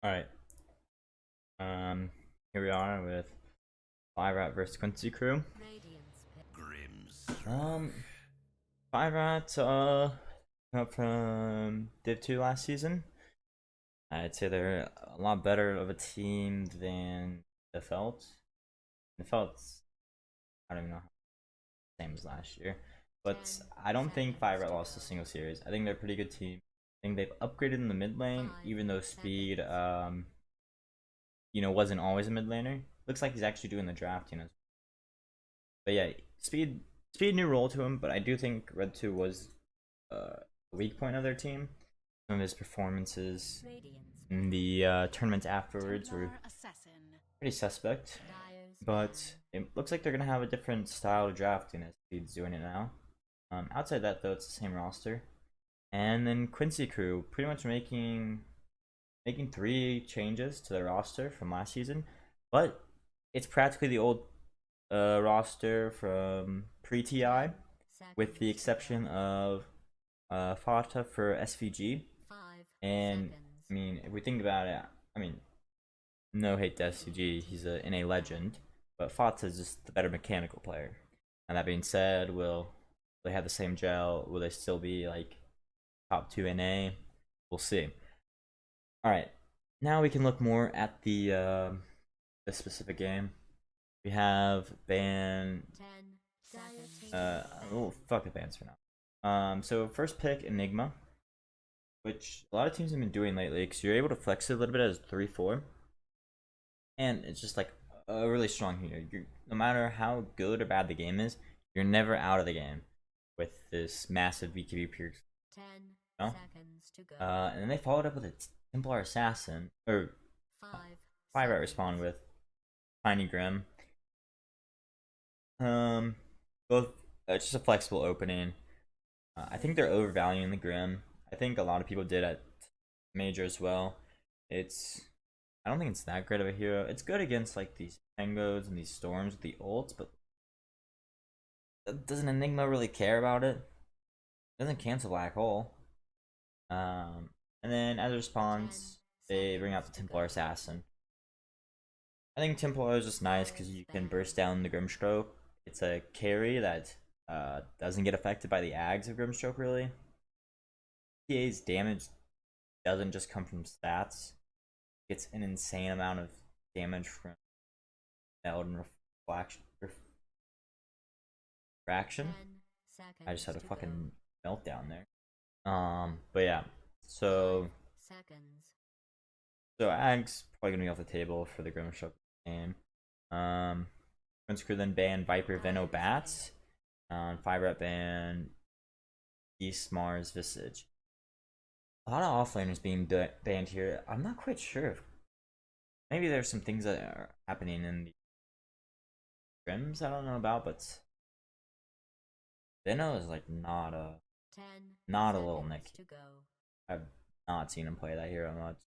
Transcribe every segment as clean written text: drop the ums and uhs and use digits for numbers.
Alright, here we are with 5 Rat versus Quincy Crew. Um, 5 Rat, up from Div 2 last season. I'd say they're a lot better of a team than the Felt. The Felt's, I don't even know, same as last year. But I don't think 5 Rat lost a single series. I think they're a pretty good team. I think they've upgraded in the mid lane, even though Speed, wasn't always a mid laner. Looks like he's actually doing the draft. But yeah, speed new role to him, but I do think Red 2 was a weak point of their team. Some of his performances in the tournaments afterwards were pretty suspect. But it looks like they're gonna have a different style of drafting as Speed's doing it now. Outside that though, it's the same roster. And then Quincy Crew pretty much making 3 changes to their roster from last season, but it's practically the old roster from pre-TI, with the exception of Fata for SVG. And I mean, if we think about it, I mean, no hate to SVG, he's a NA legend, but Fata is just the better mechanical player. And that being said, will they have the same gel? Will they still be like top 2 NA? We'll see. All right, now we can look more at the specific game. We have ban. Oh fuck the bans for now. So first pick Enigma, which a lot of teams have been doing lately, because you're able to flex it a little bit as 3/4, and it's just like a really strong healer. No matter how good or bad the game is, you're never out of the game with this massive BKB pierce. You know? And then they followed up with a Templar Assassin, or 5 Rat respond with Tiny Grim. Both it's just a flexible opening. I think they're overvaluing the Grim. I think a lot of people did at Major as well. I don't think it's that great of a hero. It's good against like these Tangos and these Storms with the ults, but doesn't Enigma really care about it? It doesn't cancel Black Hole. And then as a response, they bring out the Templar Assassin. I think Templar is just nice because you can burst down the Grimstroke. It's a carry that doesn't get affected by the ags of Grimstroke, really. TA's damage doesn't just come from stats. It's an insane amount of damage from Meld and refraction. I just had a fucking meltdown there. But yeah, so Ag's probably gonna be off the table for the Grimstroke game. Quincy Crew then ban Viper, Veno, Bats. 5 Rat ban East Mars, Visage. A lot of offlaners being banned here. I'm not quite sure. Maybe there's some things that are happening in the Grims I don't know about, but Veno is like not a little Nick. I've not seen him play that hero much.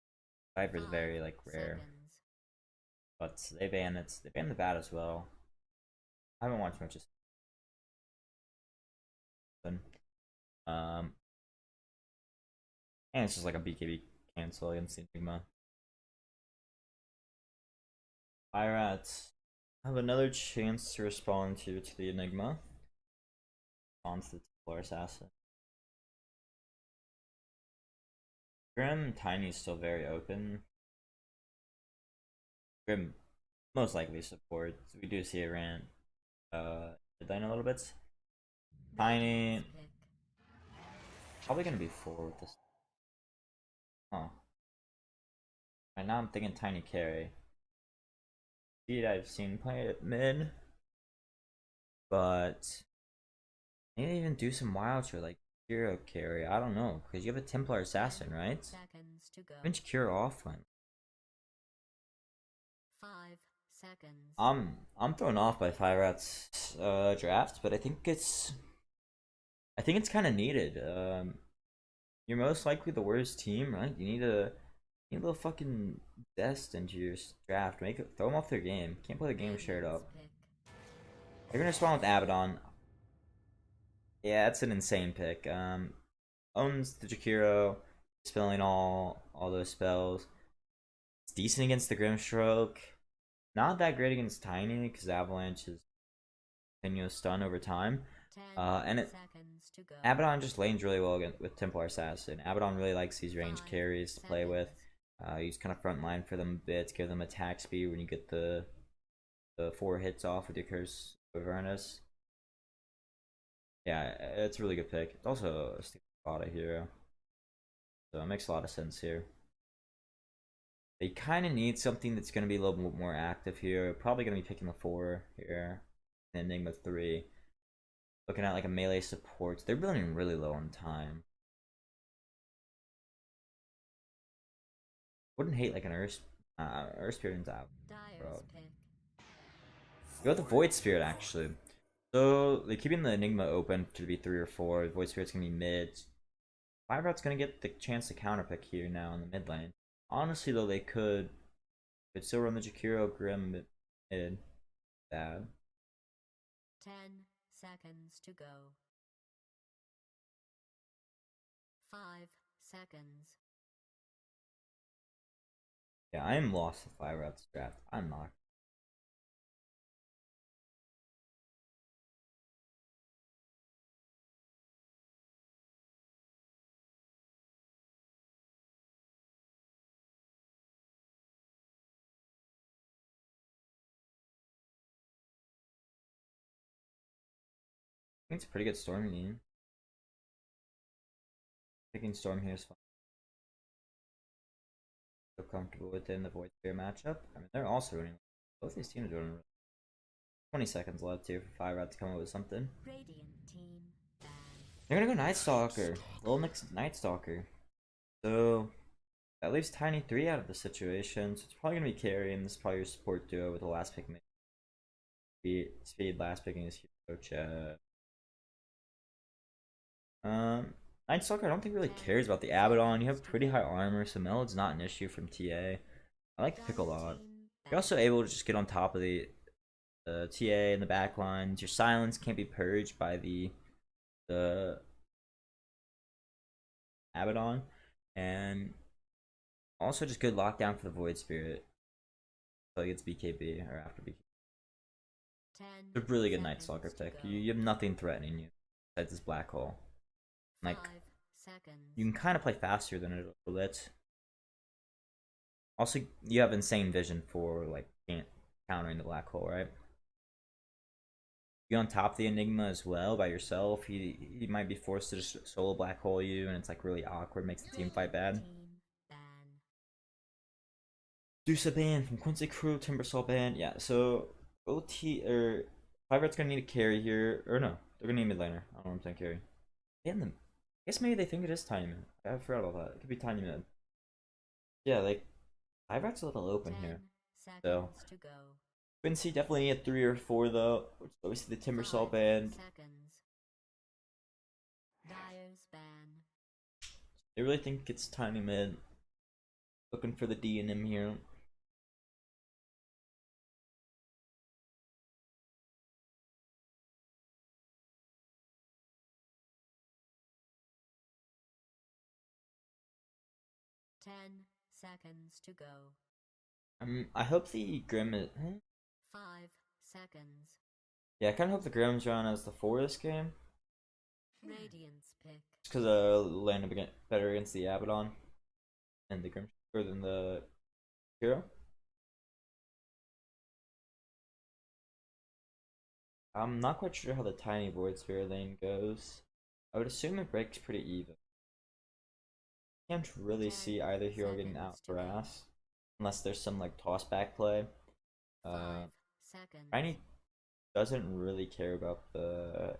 Viper's very like rare, but they ban it. They ban the bat as well. I haven't watched much of um, and it's just like a BKB cancel against the Enigma. 5Rats have another chance to respond to the Enigma. Responds to the Templar Assassin. Grim Tiny is still very open. Grim most likely supports. We do see a rant midlane a little bit. Tiny probably gonna be forward with this. Huh. Right now I'm thinking Tiny carry. Speed I've seen play it mid, but maybe even do some wild shit like hero carry. I don't know, because you have a Templar Assassin, right? Bench cure offline. I'm thrown off by 5Rat's draft, but I think it's kind of needed. You're most likely the worst team, right? You need a little fucking zest into your draft. Throw them off their game. Can't play the game shared up. They're gonna spawn with Abaddon. Yeah, that's an insane pick. Owns the Jakiro, spelling all those spells. It's decent against the Grimstroke. Not that great against Tiny because Avalanche is continuous stun over time. And Abaddon just lanes really well against, with Templar Assassin. Abaddon really likes these range carries to play with. Use kind of front line for them a bit to give them attack speed when you get the 4 hits off with your Curse of Avernus. Yeah, it's a really good pick. It's also a Stigmata hero, so it makes a lot of sense here. They kind of need something that's going to be a little bit more active here. Probably going to be picking the 4 here, and Enigma 3. Looking at like a melee support, they're running really low on time. Wouldn't hate like an Earth Spirit's out, bro. Go with the Void Spirit actually. So they're keeping the Enigma open to be 3 or 4. Void Spirit's gonna be mid. Fire Route's gonna get the chance to counterpick here now in the mid lane. Honestly though, they could still run the Jakiro Grim mid. Bad. 10 seconds to go. 5 seconds. Yeah, I am lost to Fire Route's draft. I'm not. I think it's a pretty good Storm game. Picking Storm here is fine. Feel comfortable within the Void Spirit matchup. I mean, they're also running. Both these teams are doing. 20 seconds left here for Fire Route to come up with something. They're gonna go Night Stalker. Little mixed Night Stalker. So that leaves Tiny 3 out of the situation. So it's probably gonna be carrying. This is probably your support duo with the last pick. Speed last picking is hero chat. Night Stalker I don't think really cares about the Abaddon. You have pretty high armor, so Melod's not an issue from TA. I like the pick a lot. You're also able to just get on top of the TA in the back lines. Your silence can't be purged by the Abaddon, and also just good lockdown for the Void Spirit until he gets BKB or after BKB. It's a really good Night Stalker pick. You have nothing threatening you besides this black hole. Like you can kind of play faster than it a little bit. Also, you have insane vision for like countering the black hole, right? You on top of the Enigma as well by yourself. He might be forced to just solo black hole you, and it's like really awkward, makes the team fight bad. Dusa ban from Quincy Crew, Timbersaw ban. Yeah, so OT or Five gonna need a carry here, or no, they're gonna need a mid laner. I don't know what I'm saying carry. Damn them. I guess maybe they think it is Tiny Mid. I forgot about that. It could be Tiny Mid. Yeah, like Five a little open here. So Quincy definitely need a 3 or 4 though. Which is obviously the Timbersaw band. They really think it's Tiny Mid. Looking for the D in him here. Ten seconds to go. I hope the Grim is. 5 seconds. Yeah, I kind of hope the Grim's run as the 4 this game. Radiance pick. Just because land better against the Abaddon and the Grim than the hero. I'm not quite sure how the Tiny Void Spirit lane goes. I would assume it breaks pretty even. Can't really see either hero getting out for ass unless there's some like toss back play. Tiny doesn't really care about the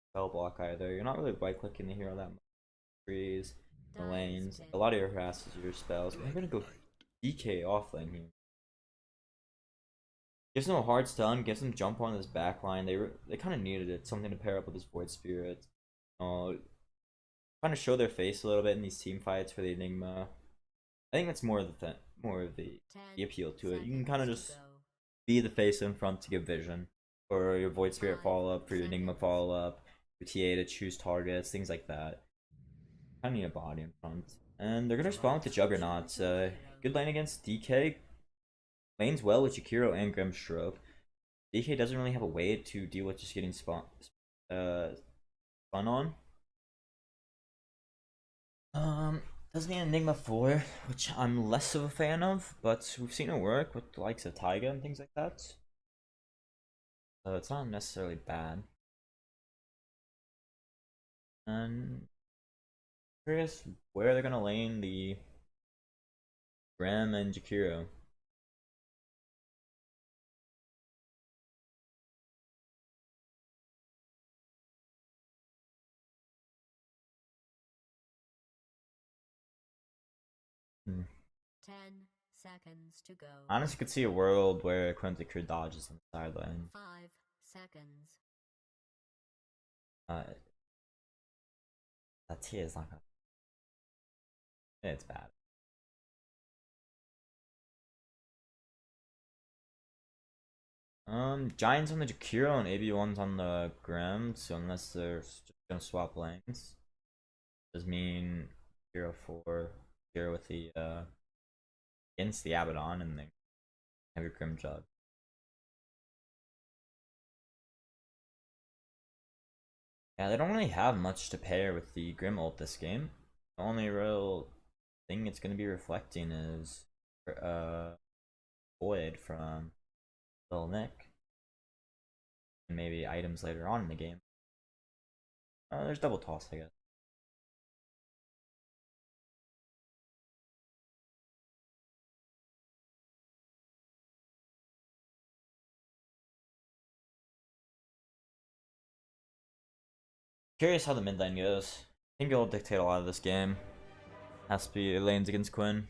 spell block either. You're not really right clicking the hero that much. Trees, the lanes. A lot of your harasses your spells. They're gonna go DK off lane here. Gives them a hard stun, gives them jump on this back line. They kind of needed it, something to pair up with this Void Spirit. Kind of show their face a little bit in these team fights for the Enigma. I think that's more of the appeal to it. You can kind of just be the face in front to give vision, for your Void Spirit follow up, for your Enigma follow up, your TA to choose targets, things like that. I need a body in front. And they're gonna spawn with the Juggernaut. Good lane against DK. Lanes well with Jakiro and Grimstroke. DK doesn't really have a way to deal with just getting spun on. Does mean Enigma 4, which I'm less of a fan of, but we've seen it work with the likes of Taiga and things like that. So it's not necessarily bad. And curious where they're gonna lane the Graham and Jakiro. 10 seconds to go. Honestly, could see a world where Quincy Crew dodges on the side lane. 5 seconds. That T is not gonna. It's bad. Giants on the Jakiro and AB1's on the Grim, so unless they're just gonna swap lanes, does mean 0-4 here with the against the Abaddon and then have your Grim Jug. Yeah, they don't really have much to pair with the Grim ult this game. The only real thing it's gonna be reflecting is Void from Lil Nick. And maybe items later on in the game. There's double toss, I guess. Curious how the mid lane goes. I think it'll dictate a lot of this game. Has to be lanes against Quinn.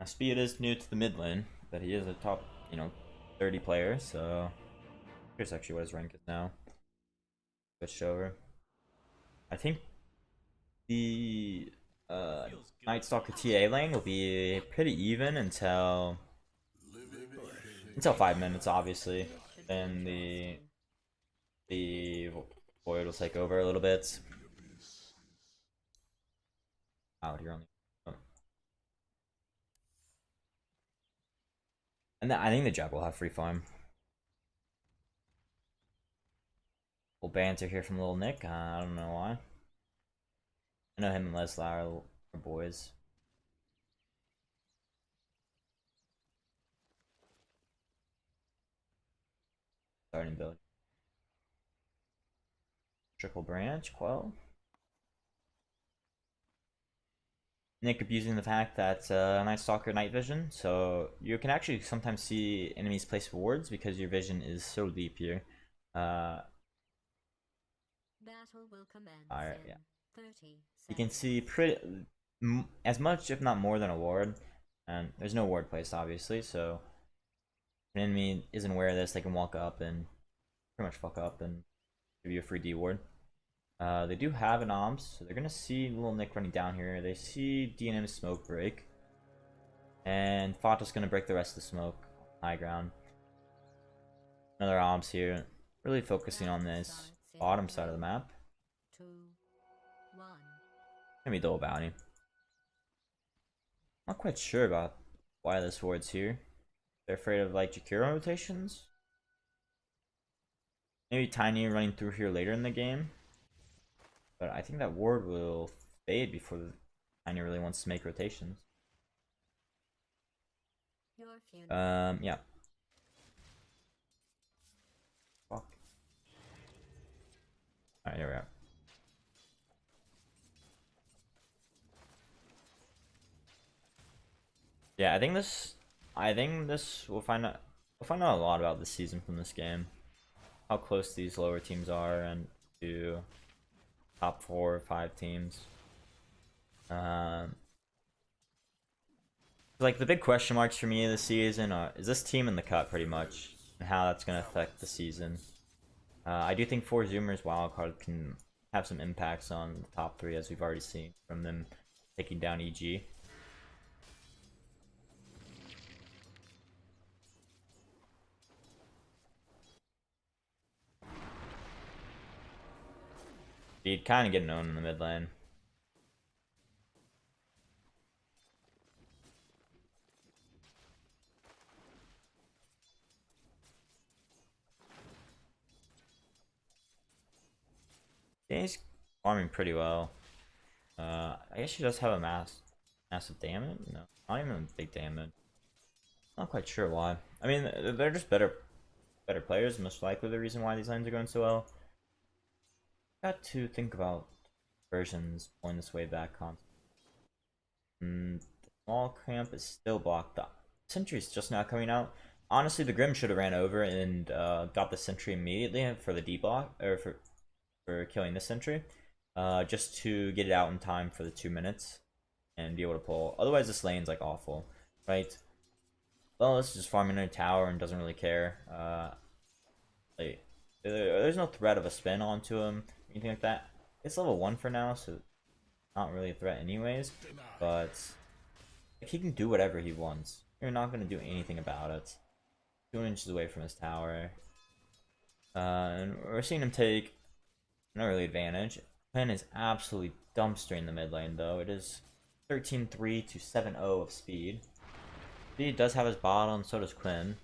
Now, Speed is new to the mid lane, but he is a top, 30 player, so here's actually what his rank is now. Switched over. I think the Night Stalker TA lane will be pretty even until 5 minutes, obviously. Then the Void will take over a little bit. Out here on the. And then I think the Jab will have free farm. Little banter here from Little Nick. I don't know why. I know him and Leslie are boys. Starting build. Triple branch, Quell. Nick abusing the fact that Night Stalker night vision, so you can actually sometimes see enemies place wards because your vision is so deep here. Battle will commence Alright, in yeah. 30 You can seconds. see pretty as much, if not more, than a ward, and there's no ward placed, obviously. So if an enemy isn't aware of this, they can walk up and pretty much fuck up and give you a free D ward. They do have an OMS, so they're gonna see Little Nick running down here. They see DNM's smoke break, and Fata's gonna break the rest of the smoke high ground. Another OMS here, really focusing on this bottom side of the map. 2, 1. Gonna be double bounty. Not quite sure about why this ward's here. They're afraid of like Jakiro rotations. Maybe Tiny running through here later in the game. But I think that ward will fade before Tiny really wants to make rotations. Yeah. Fuck. Alright, here we are. Yeah, I think this we'll find out a lot about this season from this game. How close these lower teams are and to top 4 or 5 teams. Like the big question marks for me this season is this team in the cut pretty much, and how that's gonna affect the season. I do think 4 Zoomers wildcard can have some impacts on the top 3, as we've already seen from them taking down EG. Speed kind of getting owned in the mid lane. Yeah, he's farming pretty well. I guess he does have a massive damage. No, not even big damage. Not quite sure why. I mean, they're just better players. Most likely the reason why these lanes are going so well. Got to think about versions pulling this way back constantly. The small cramp is still blocked. The sentry's just now coming out. Honestly, the Grim should have ran over and got the sentry immediately for the deblock or for killing the sentry, just to get it out in time for the 2 minutes and be able to pull. Otherwise, this lane's like awful, right? Well, this is just farming in a tower and doesn't really care. Like, there's no threat of a spin onto him, anything like that. It's level 1 for now, so not really a threat anyways. But like, he can do whatever he wants. You're not gonna do anything about it. 2 inches away from his tower, and we're seeing him take an early advantage. Quinn is absolutely dumpstering the mid lane though. It is 13-3 to 7-0 of speed. Speed does have his bottom, so does Quinn.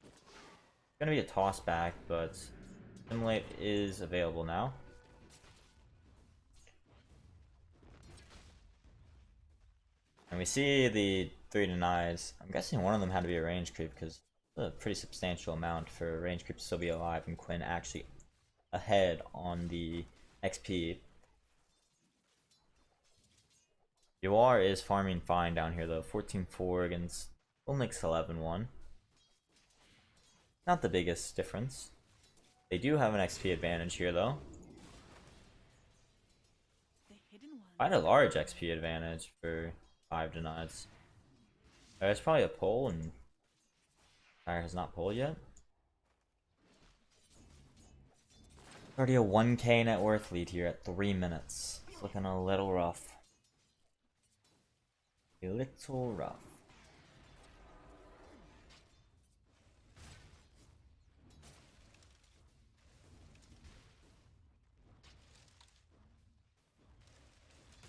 It's gonna be a toss back, but Simulate is available now. And we see the 3 denies. I'm guessing one of them had to be a range creep because it's a pretty substantial amount for a range creep to still be alive and Quinn actually ahead on the XP. Yoar is farming fine down here though. 14-4 against Olnix 11-1. Not the biggest difference. They do have an XP advantage here though. Quite a large XP advantage for 5 denies. There's probably a pull and Fire has not pulled yet. Already a 1k net worth lead here at 3 minutes. It's looking a little rough. A little rough.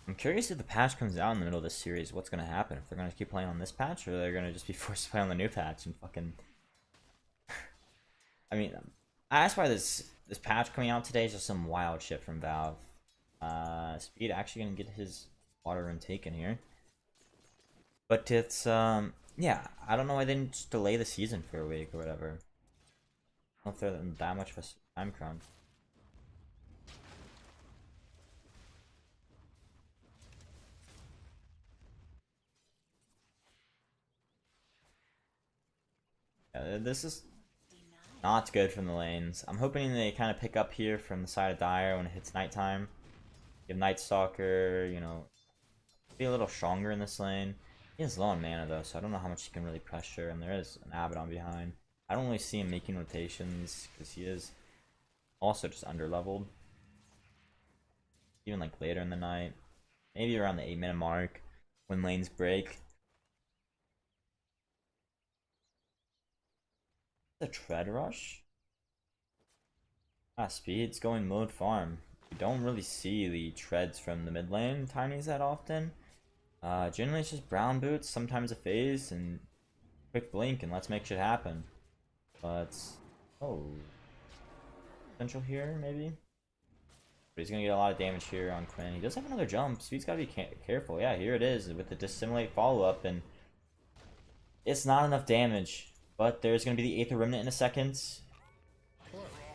I'm curious if the patch comes out in the middle of this series, what's gonna happen? If they're gonna keep playing on this patch, or they're gonna just be forced to play on the new patch and fucking. I mean, that's why this patch coming out today is just some wild shit from Valve. Speed actually gonna get his water run taken here, but it's yeah, I don't know why they didn't just delay the season for a week or whatever. I don't know if they're in that much of a time crunch. Yeah, this is not good from the lanes. I'm hoping they kind of pick up here from the side of Dire when it hits nighttime. Give Night Stalker, you know, be a little stronger in this lane. He is low on mana though, so I don't know how much he can really pressure, and there is an Abaddon behind. I don't really see him making rotations because he is also just underleveled. Even like later in the night, maybe around the 8-minute mark when lanes break. The Tread Rush? Speed's going mode farm. You don't really see the treads from the mid lane tinies that often. Generally it's just brown boots, sometimes a phase, and quick blink, and let's make shit happen. But, oh. Potential here, maybe? But he's gonna get a lot of damage here on Quinn. He does have another jump, Speed's gotta be careful. Yeah, here it is with the Dissimulate follow-up, and it's not enough damage. But there's going to be the Aether Remnant in a second.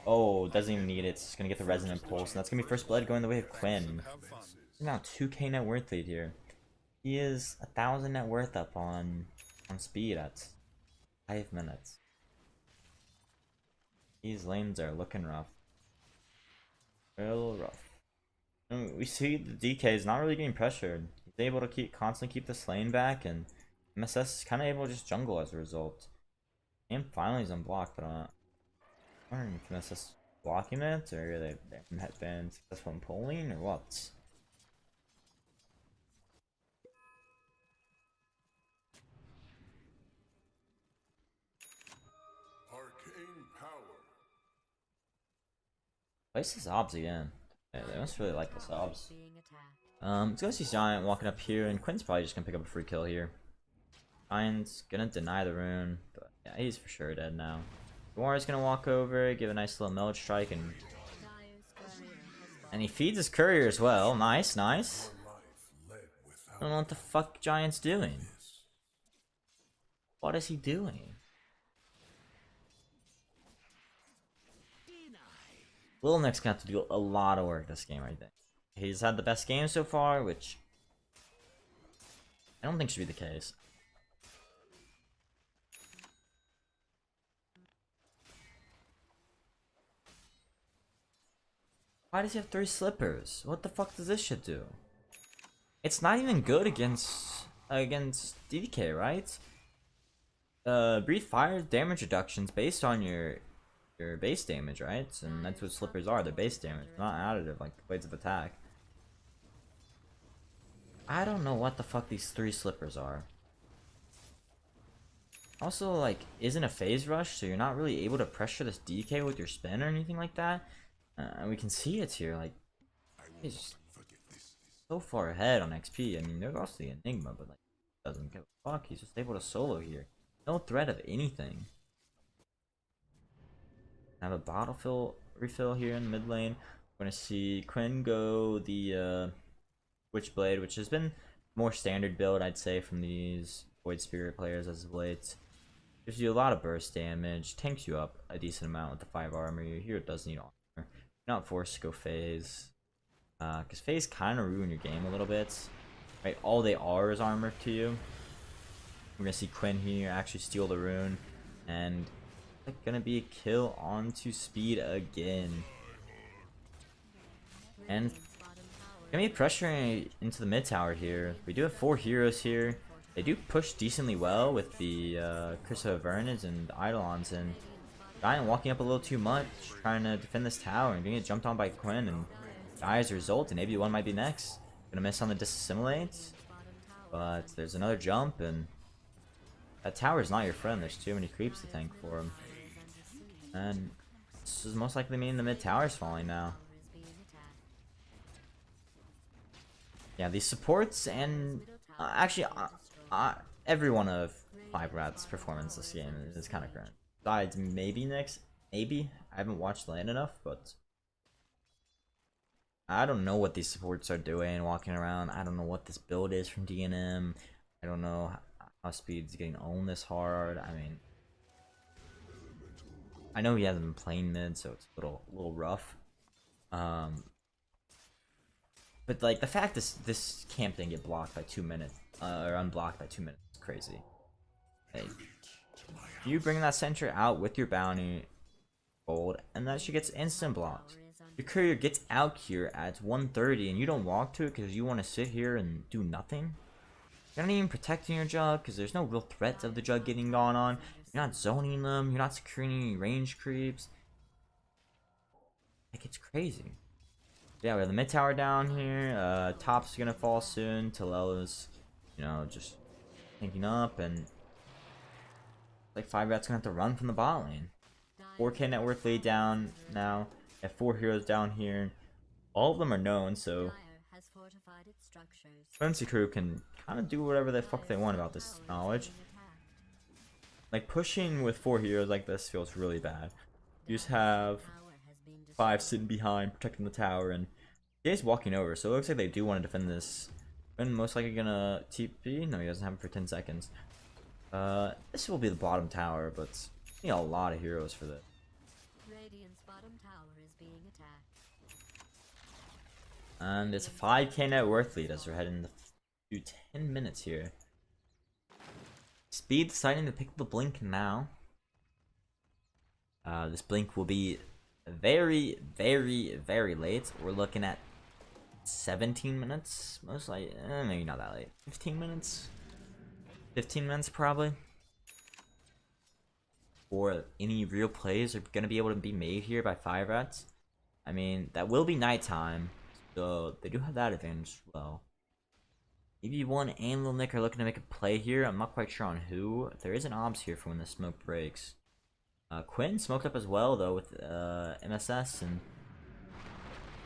Oh, doesn't even need it. It's going to get the Resonant Pulse. And that's going to be First Blood going the way of Quinn. Now 2k net worth lead here. He is 1,000 net worth up on speed at 5 minutes. These lanes are looking rough. Real rough. And we see the DK is not really getting pressured. He's able to constantly keep this lane back, and MSS is kind of able to just jungle as a result. And finally he's unblocked, but I'm not wondering if this is blocking it, or they've been successful in pulling, or what? Arcane power. Place this Obs again. Yeah, they must really like the subs. Being attacked. Let's go see Giant walking up here, and Quinn's probably just gonna pick up a free kill here. Giant's gonna deny the rune, but yeah, he's for sure dead now. War's gonna walk over, give a nice little meld strike, and he feeds his courier as well. Nice, nice. I don't know what the fuck Giant's doing. What is he doing? Lil Nick's gonna have to do a lot of work this game, I think. He's had the best game so far, which I don't think should be the case. Why does he have 3 slippers? What the fuck does this shit do? It's not even good against DK, right? Breathe fire damage reductions based on your base damage, right? And that's what slippers are, they're base damage, not additive like blades of attack. I don't know what the fuck these 3 slippers are. Also, like, isn't a phase rush, so you're not really able to pressure this DK with your spin or anything like that. And we can see it here, like, he's just so far ahead on XP. I mean, there's also the Enigma, but like, doesn't give a fuck. He's just able to solo here. No threat of anything. Have a bottle refill here in the mid lane. We're gonna see Quinn go the Witchblade, which has been more standard build, I'd say, from these Void Spirit players as of late. Gives you a lot of burst damage, tanks you up a decent amount with the 5 armor. Your hero does need armor. You're not forced to go phase. Because phase kind of ruin your game a little bit. Right, all they are is armor to you. We're gonna see Quinn here actually steal the rune. And it's gonna be a kill onto Speed again. And gonna be pressuring into the mid tower here. We do have 4 heroes here. They do push decently well with the Curse of Avernus and Eidolons, and Giant walking up a little too much, trying to defend this tower and getting it jumped on by Quinn and die as a result, and maybe one might be next. Gonna miss on the disassimilate, but there's another jump, and that tower is not your friend. There's too many creeps to tank for him. And this is most likely meaning the mid tower is falling now. Yeah, these supports and actually every one of 5Rat's performance this game is kind of current. Besides maybe next, maybe I haven't watched lane enough, but I don't know what these supports are doing walking around. I don't know what this build is from DNM. I don't know how Speed's getting owned this hard. I mean, I know he hasn't been playing mid, so it's a little rough. But like the fact this camp didn't get blocked by 2 minutes, or unblocked by 2 minutes, is crazy. Hey, you bring that center out with your bounty gold, and that she gets instant blocked. Your courier gets out here at 1:30, and you don't walk to it because you want to sit here and do nothing. You're not even protecting your jug because there's no real threat of the jug getting gone on. You're not zoning them. You're not securing any range creeps. Like, it's crazy. Yeah, we have the mid tower down here. Top's gonna fall soon. Talela's, you know, just tanking up, and like 5Rat's gonna have to run from the bot lane. 4K net worth lead down now. Have 4 heroes down here. All of them are known, so Quincy Crew can kind of do whatever the fuck they want about this knowledge. Like, pushing with 4 heroes like this feels really bad. You just have 5 sitting behind, protecting the tower, and Jay's walking over, so it looks like they do want to defend this. And most likely gonna TP. No, he doesn't have it for 10 seconds. This will be the bottom tower, but you need a lot of heroes for this. Radiant's bottom tower is being attacked. And it's a 5K net worth lead as we're heading to 10 minutes here. Speed deciding to pick the blink now. This blink will be very, very, very late. We're looking at 17 minutes, most likely. Maybe not that late. 15 minutes? 15 minutes probably. Or any real plays are going to be able to be made here by 5Rats. I mean, that will be nighttime, so they do have that advantage as well. EV1 and Lil Nick are looking to make a play here. I'm not quite sure on who. There is an obs here for when the smoke breaks. Quinn smoked up as well, though, with MSS, and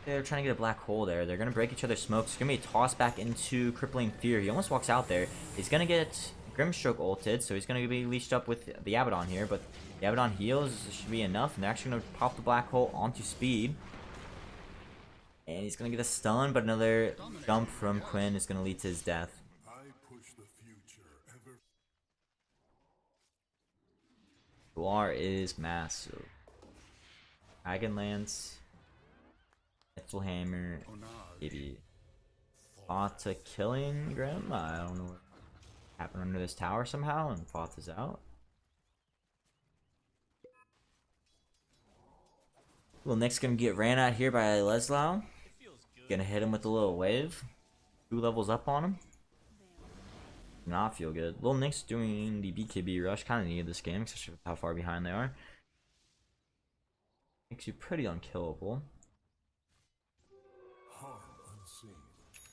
They're trying to get a black hole there. They're gonna break each other's smokes. It's gonna be a toss back into Crippling Fear. He almost walks out there. He's gonna get Grimstroke ulted, so he's gonna be leashed up with the Abaddon here, but the Abaddon heals should be enough, and they're actually gonna pop the black hole onto Speed. And he's gonna get a stun, but another jump from Quinn is gonna lead to his death. Guar is massive. Dragon Lance, Metal Hammer, maybe Fata killing Grim. I don't know what happened under this tower somehow, and Fata's out. Well, Nick's gonna get ran out here by Leslau. Gonna hit him with a little wave. 2 levels up on him. Not feel good. Little Nick's doing the BKB rush. Kind of needed this game, especially with how far behind they are. Makes you pretty unkillable.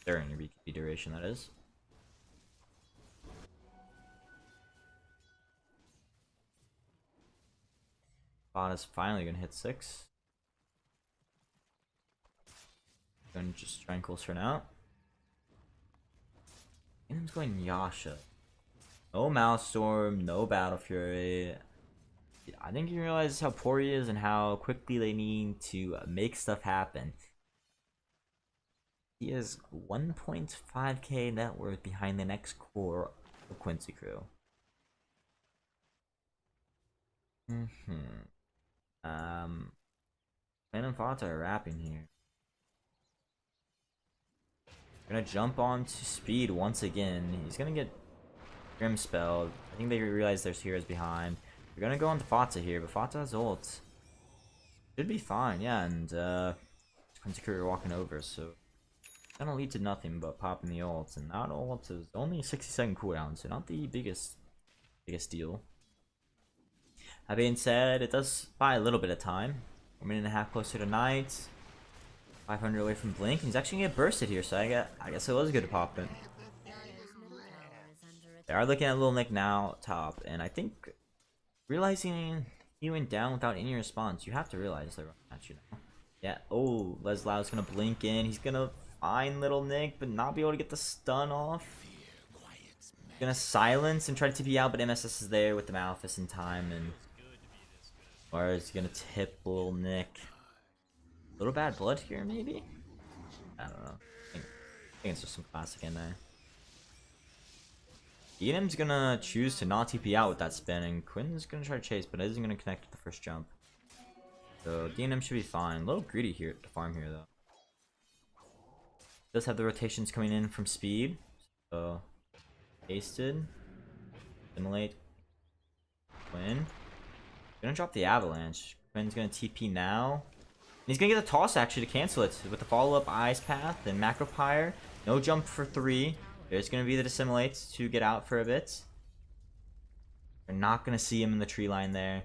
During your BKB duration, that is. Bot is finally gonna hit 6. Gonna just try and closer now. And I'm going Yasha. No Maelstrom, no Battle Fury. I think you realize how poor he is and how quickly they need to make stuff happen. He is 1.5k net worth behind the next core of Quincy Crew. Man and Fata are rapping here. Gonna jump on to Speed once again. He's gonna get Grim spelled. I think they realize there's heroes behind. We're gonna go on to Fata here, but Fata has ult. Should be fine, yeah, and Quincy Crew are walking over, so it's gonna lead to nothing but popping the ult, and that ult is only a 60-second cooldown, so not the biggest deal. That being said, it does buy a little bit of time. 1.5 minutes closer to night. 500 away from Blink, and he's actually gonna get bursted here, so I guess it was good to pop it. They are looking at Little Nick now, top, and I think realizing he went down without any response, you have to realize they're running at you now. Yeah, oh, Leslau's gonna blink in, he's gonna find Little Nick, but not be able to get the stun off. He's gonna silence and try to TP out, but MSS is there with the Malefice in time, and or is he gonna tip Little Nick? Little bad blood here, maybe? I don't know. I think it's just some classic in there. Edam's gonna choose to not TP out with that spin, and Quinn's gonna try to chase, but isn't gonna connect with the first jump. So DNM should be fine. A little greedy here to farm here, though. Does have the rotations coming in from Speed. So, pasted. Simulate. Quinn. Gonna drop the Avalanche. Quinn's gonna TP now. He's gonna get a toss actually to cancel it with the follow-up Ice Path and Macro Pyre. No jump for 3. There's gonna be the Dissimulate to get out for a bit. We're not gonna see him in the tree line there.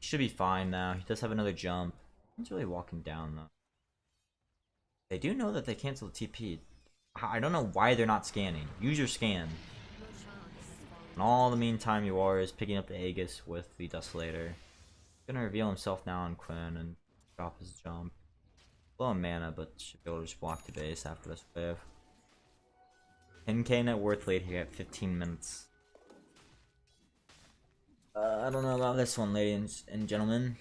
He should be fine now. He does have another jump. He's really walking down though. They do know that they canceled the TP. I don't know why they're not scanning. Use your scan. In all the meantime, Yuar is picking up the Aegis with the Desolator. He's gonna reveal himself now on Quinn and drop his jump. Low on mana, but should be able to just block the base after this wave. 10k net worth late here at 15 minutes. I don't know about this one, ladies and gentlemen.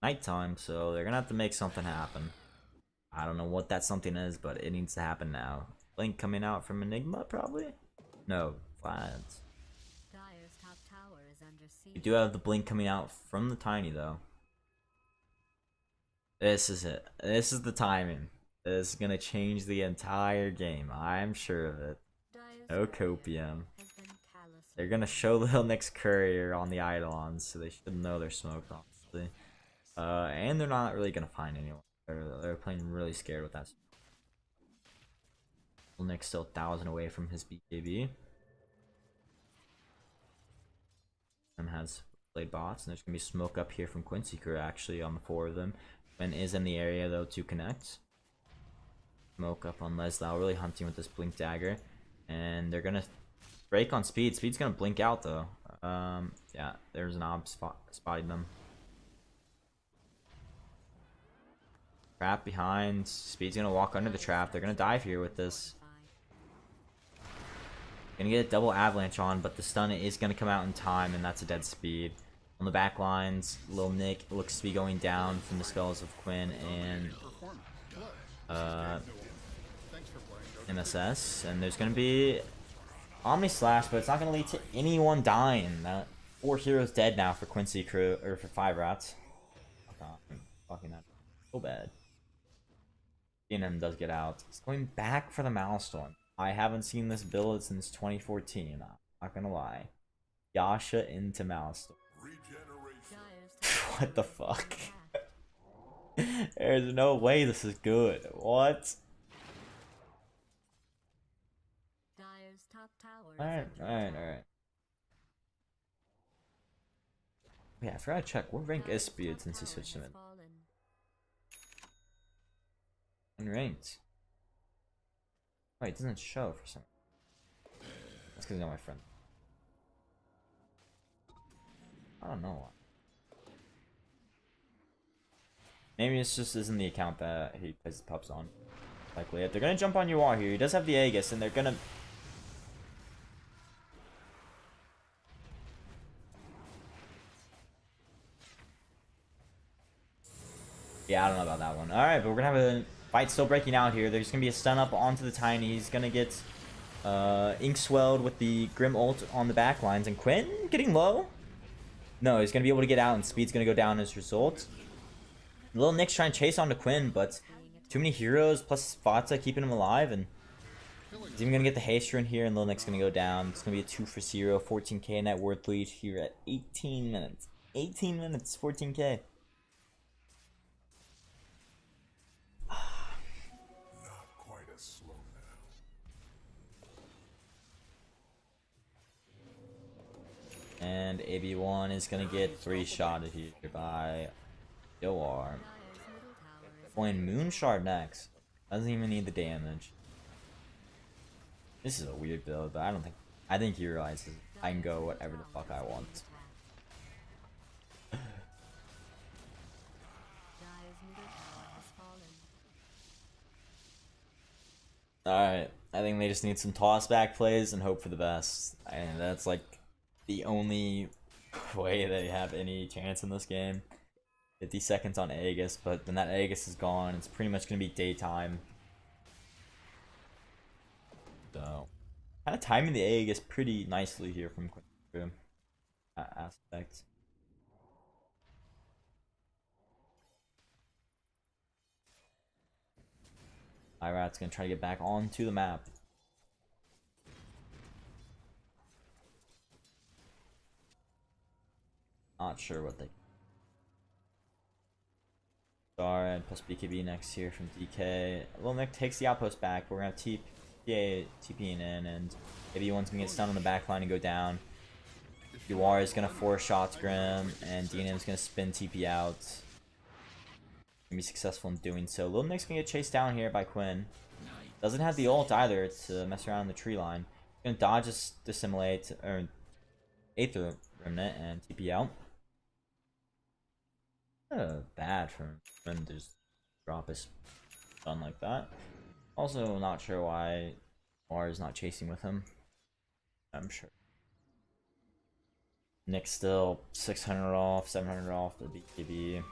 Nighttime, so they're gonna have to make something happen. I don't know what that something is, but it needs to happen now. Blink coming out from Enigma, probably? No, Vlads. We do have the blink coming out from the Tiny, though. This is it. This is the timing. This is gonna change the entire game. I'm sure of it. No copium. They're gonna show Little Nick's courier on the Eidolons, so they should know they're smoked, honestly. And they're not really gonna find anyone. They're playing really scared with that. Little Nick's still 1,000 away from his BKB. Has played bots, and there's gonna be smoke up here from Quincy Crew actually on the 4 of them. Quinn is in the area though to connect. Smoke up on Leslau, really hunting with this blink dagger, and they're gonna break on Speed. Speed's gonna blink out though. Yeah, there's an ob spotting them. Trap behind. Speed's gonna walk under the trap. They're gonna dive here with this. Gonna get a double avalanche on, but the stun is gonna come out in time, and that's a dead Speed. On the back lines, Lil Nick looks to be going down from the spells of Quinn and MSS, and there's gonna be Omni Slash, but it's not gonna lead to anyone dying. 4 heroes dead now for Quincy Crew, or for 5 rats. Fucking that so bad. DNM does get out. He's going back for the Maelstrom. I haven't seen this build since 2014. I'm not gonna lie. Yasha into Maelstrom. What the fuck? There's no way this is good. What? Alright. Yeah, I forgot to check. What rank is Speed since he switched him in? Unranked. Oh, it doesn't show for some reason. That's because he's not my friend. I don't know why. Maybe it's just isn't the account that he plays the pups on. Likely. If they're gonna jump on UR here, he does have the Aegis, and they're gonna... Yeah, I don't know about that one. Alright, but we're gonna have a fight still breaking out here. There's gonna be a stun up onto the Tiny. He's gonna get ink swelled with the Grim ult on the back lines. And Quinn getting low? No, he's gonna be able to get out, and Speed's gonna go down as a result. Little Nick's trying to chase onto Quinn, but too many heroes plus Spotza keeping him alive, and he's even gonna get the haste run here, and Little Nick's gonna go down. It's gonna be a 2-for-0, 14k net worth lead here at 18 minutes. 18 minutes, 14k. And AB1 is gonna get 3-shotted here by Yoar. Going Moonshard next. Doesn't even need the damage. This is a weird build, but I think he realizes I can go whatever the fuck I want. Alright, I think they just need some toss back plays and hope for the best. And that's like the only way they have any chance in this game. 50 seconds on Aegis, but when that Aegis is gone, it's pretty much going to be daytime. So, kind of timing the Aegis pretty nicely here from Quincy Crew. That aspect. Irat's going to try to get back onto the map. Not sure what they... Star and plus BKB next here from DK. Lil Nick takes the outpost back. We're gonna have TPing in, and AB1's gonna get stunned on the back line and go down. UR is gonna 4-shot Grim, and DNM's gonna spin TP out. Gonna be successful in doing so. Lil Nick's gonna get chased down here by Quinn. Doesn't have the ult either to mess around in the tree line. Gonna dodge, dissimulate, or Aether Remnant and TP out. Bad for him to just drop his stun like that. Also, not sure why War is not chasing with him. I'm sure. Nick still 600 off, 700 off the BKB.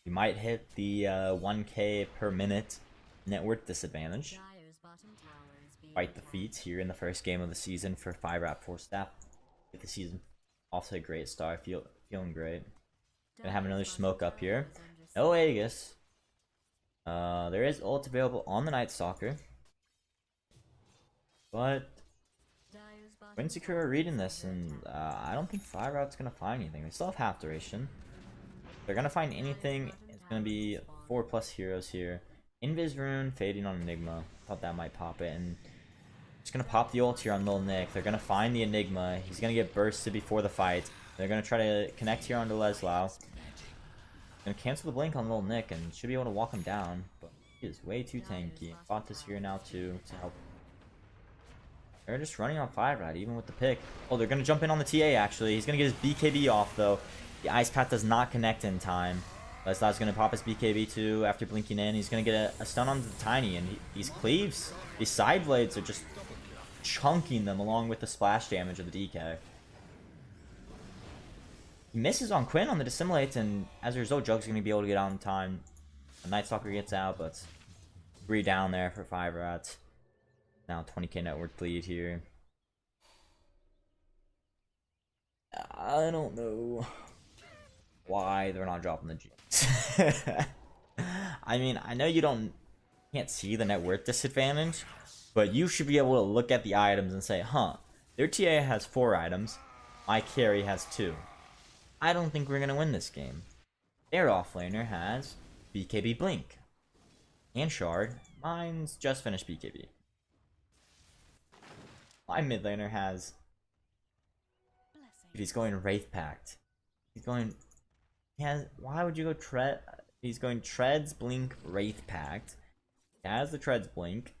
You might hit the 1k per minute net worth disadvantage. Fight the feats here in the first game of the season for 5-4 staff. Get the season off to a great start. Feeling great. Gonna have another smoke up here. No Aegis. There is ult available on the Night Stalker, but Quincy Crew are reading this, and I don't think 5-'s gonna find anything. They still have half duration. If they're gonna find anything, it's gonna be 4+ heroes here. Invis Rune fading on Enigma. Thought that might pop it, and just gonna pop the ult here on Lil Nick. They're gonna find the Enigma. He's gonna get bursted before the fight. They're gonna try to connect here onto Leslau. Gonna Gonna cancel the blink on little Nick and should be able to walk him down, but he is way too tanky. Bot this here now too to help. They're just running on 5 right, even with the pick. Oh, they're gonna jump in on the TA actually. He's gonna get his BKB off though. The ice path does not connect in time. Lesla's gonna pop his BKB too after blinking in. He's gonna get a stun on the Tiny, and these cleaves, these side blades are just chunking them along with the splash damage of the DK. He misses on Quinn on the dissimulate, and as a result, Jug's gonna be able to get out in time. The Night Stalker gets out, but 3 down there for 5 rats. Now 20k net worth lead here. I don't know why they're not dropping the G's. I mean, I know you can't see the net worth disadvantage, but you should be able to look at the items and say, huh, their TA has 4 items, my carry has 2. I don't think we're gonna win this game. Their offlaner has BKB Blink and Shard. Mine's just finished BKB. My mid laner has. He's going Wraith Pact. He's going. He has. Why would you go tread? He's going Treads, Blink, Wraith Pact. He has the Treads, Blink.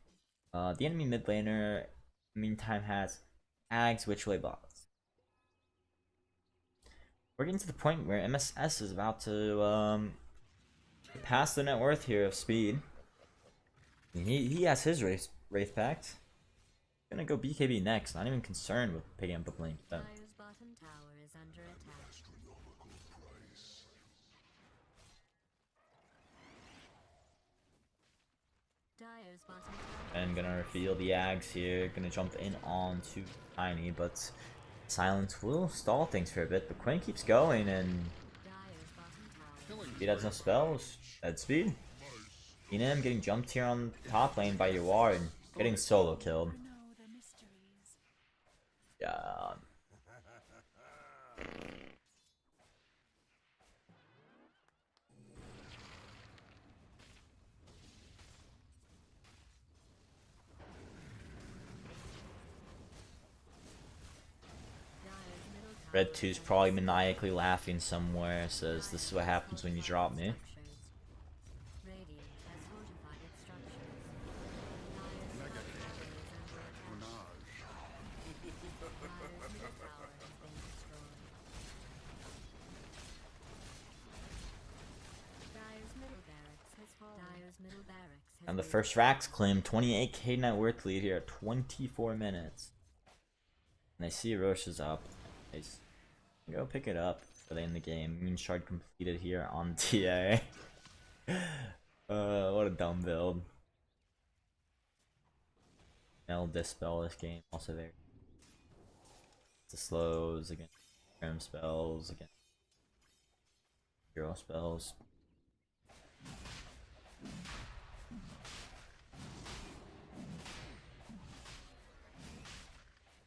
The enemy mid laner, meantime, has Ags, Witchblade bots. We're getting to the point where MSS is about to pass the net worth here of speed. He has his Wraith Pact. Gonna go BKB next. Not even concerned with picking up the blink. But Dire's bottom tower is under attack. Dire's bottom tower. and gonna reveal the Ags here. Gonna jump in on to Tiny, but Silence will stall things for a bit. But Quinn keeps going, and Dire's bottom tower. he has no spells. Dead speed. Enam getting jumped here on top lane by your ward, getting solo killed. Yeah. Red 2's probably maniacally laughing somewhere, says this is what happens when you drop me. Radiant has fortified its structures. Dire's bottom tower is under attack. Dire's middle tower has been destroyed. Dire's middle barracks has fallen. Dire's middle barracks has And the been first Rax claim 28k net worth lead here at 24 minutes. And they see Roche is up. They go pick it up for the end of the game. Moon Shard completed here on TA. What a dumb build. I'll dispel this game. Also there. The slows against Grim spells against hero spells.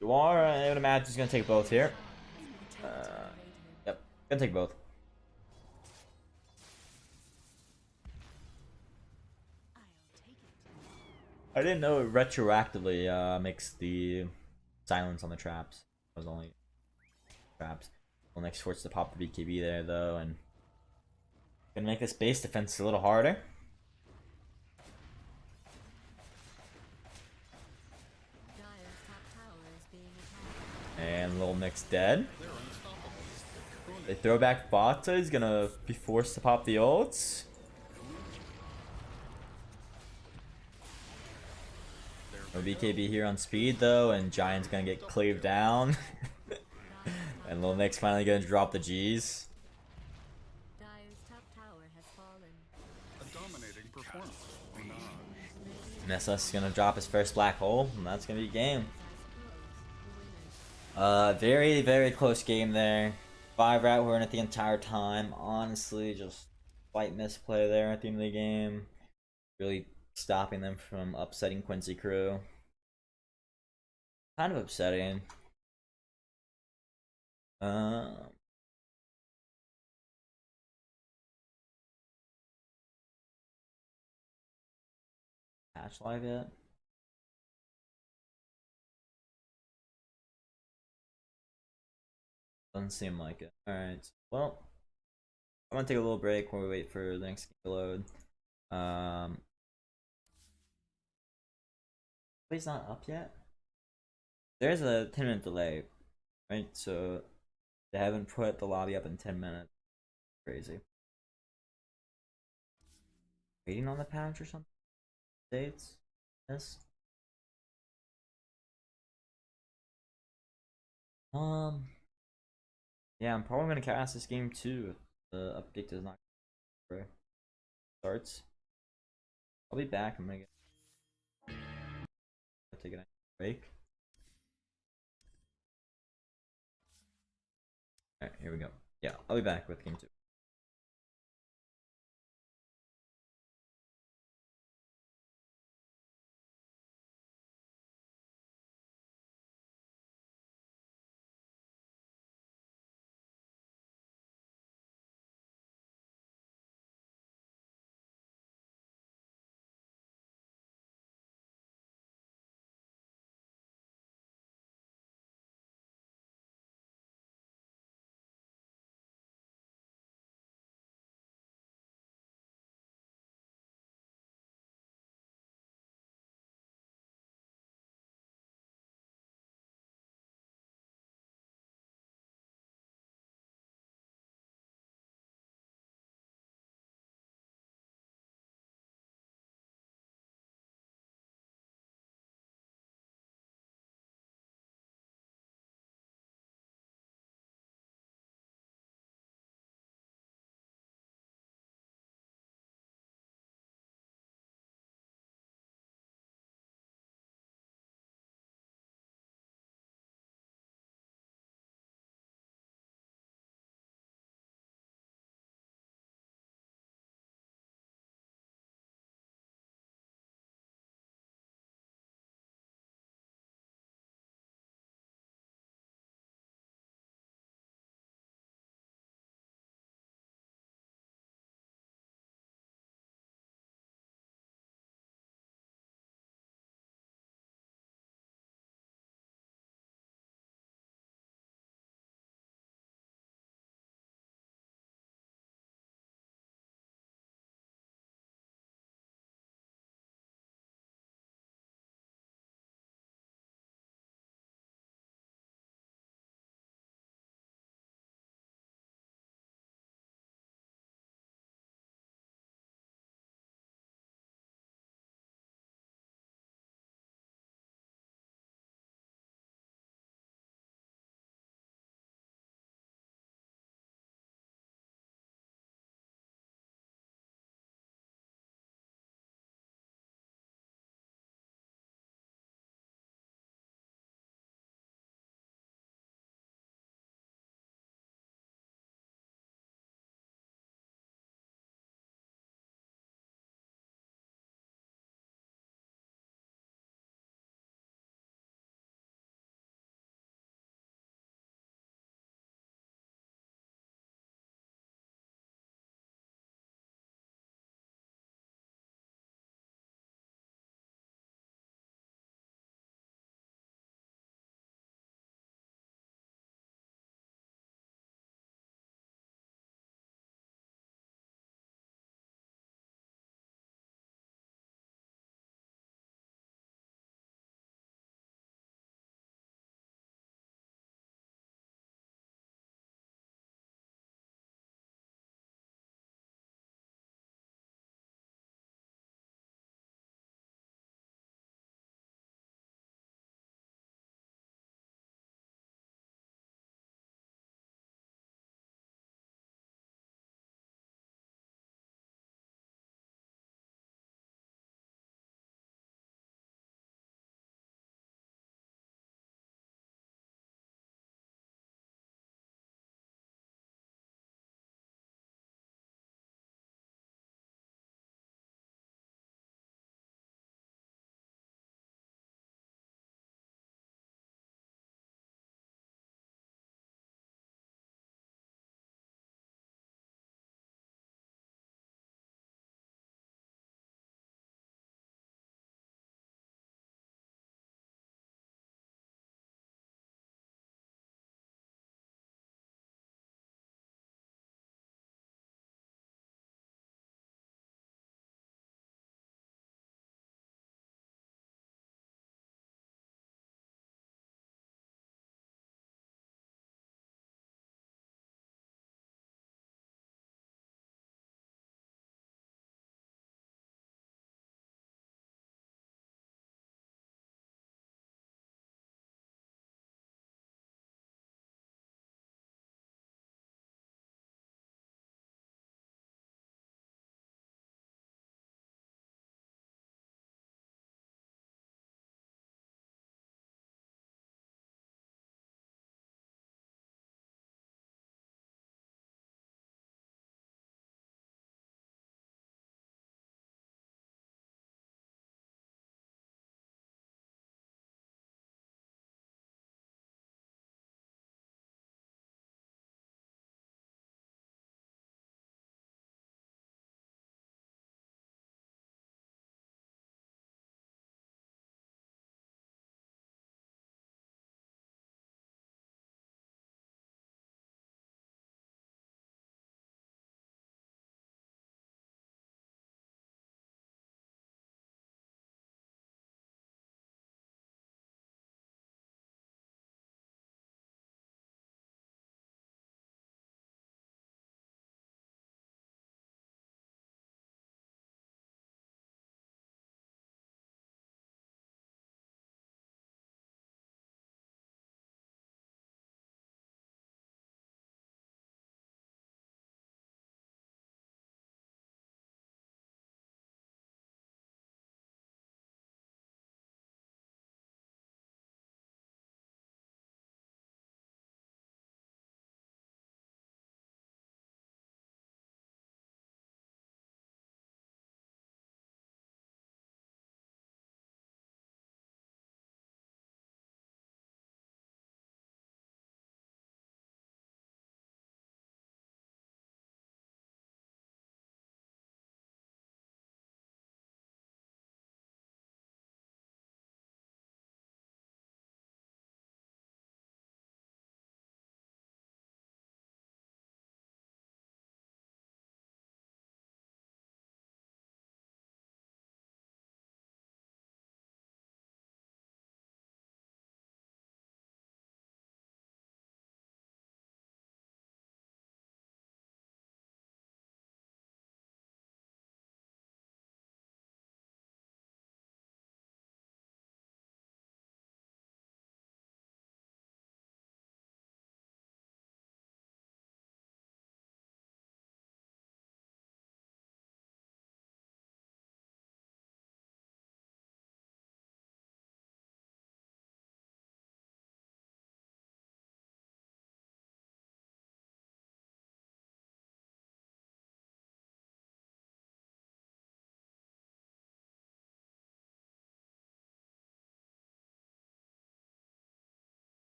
You are, I would imagine he's gonna take both here. Yep, gonna take both. I didn't know it retroactively makes the silence on the traps. It was only traps. Well, next force to pop the BKB there though, and gonna make this base defense a little harder. Dire's top tower is being attacked. And Lil Nick's dead. They throw back Bata. He's gonna be forced to pop the ults. No BKB here on speed though, and Giant's gonna get cleaved down. And Lil Nick's finally gonna drop the G's. Dire's top tower has fallen. A dominating performance. Nessa is gonna drop his first black hole, and that's gonna be game. The winners. Very, very close game there. 5 rat were in it the entire time. Honestly, just slight misplay there at the end of the game. Really stopping them from upsetting Quincy Crew. Kind of upsetting. Patch live yet? Doesn't seem like it. Alright. Well, I'm gonna take a little break while we wait for the next game to load. Um, Play's not up yet. There's a 10-minute delay, right? So they haven't put the lobby up in 10 minutes. Crazy. Waiting on the patch or something? Dates? Yes. Yeah, I'm probably gonna cast this game too if the update does not starts. I'll be back. I'm gonna take a break. Alright, here we go. Yeah, I'll be back with game 2.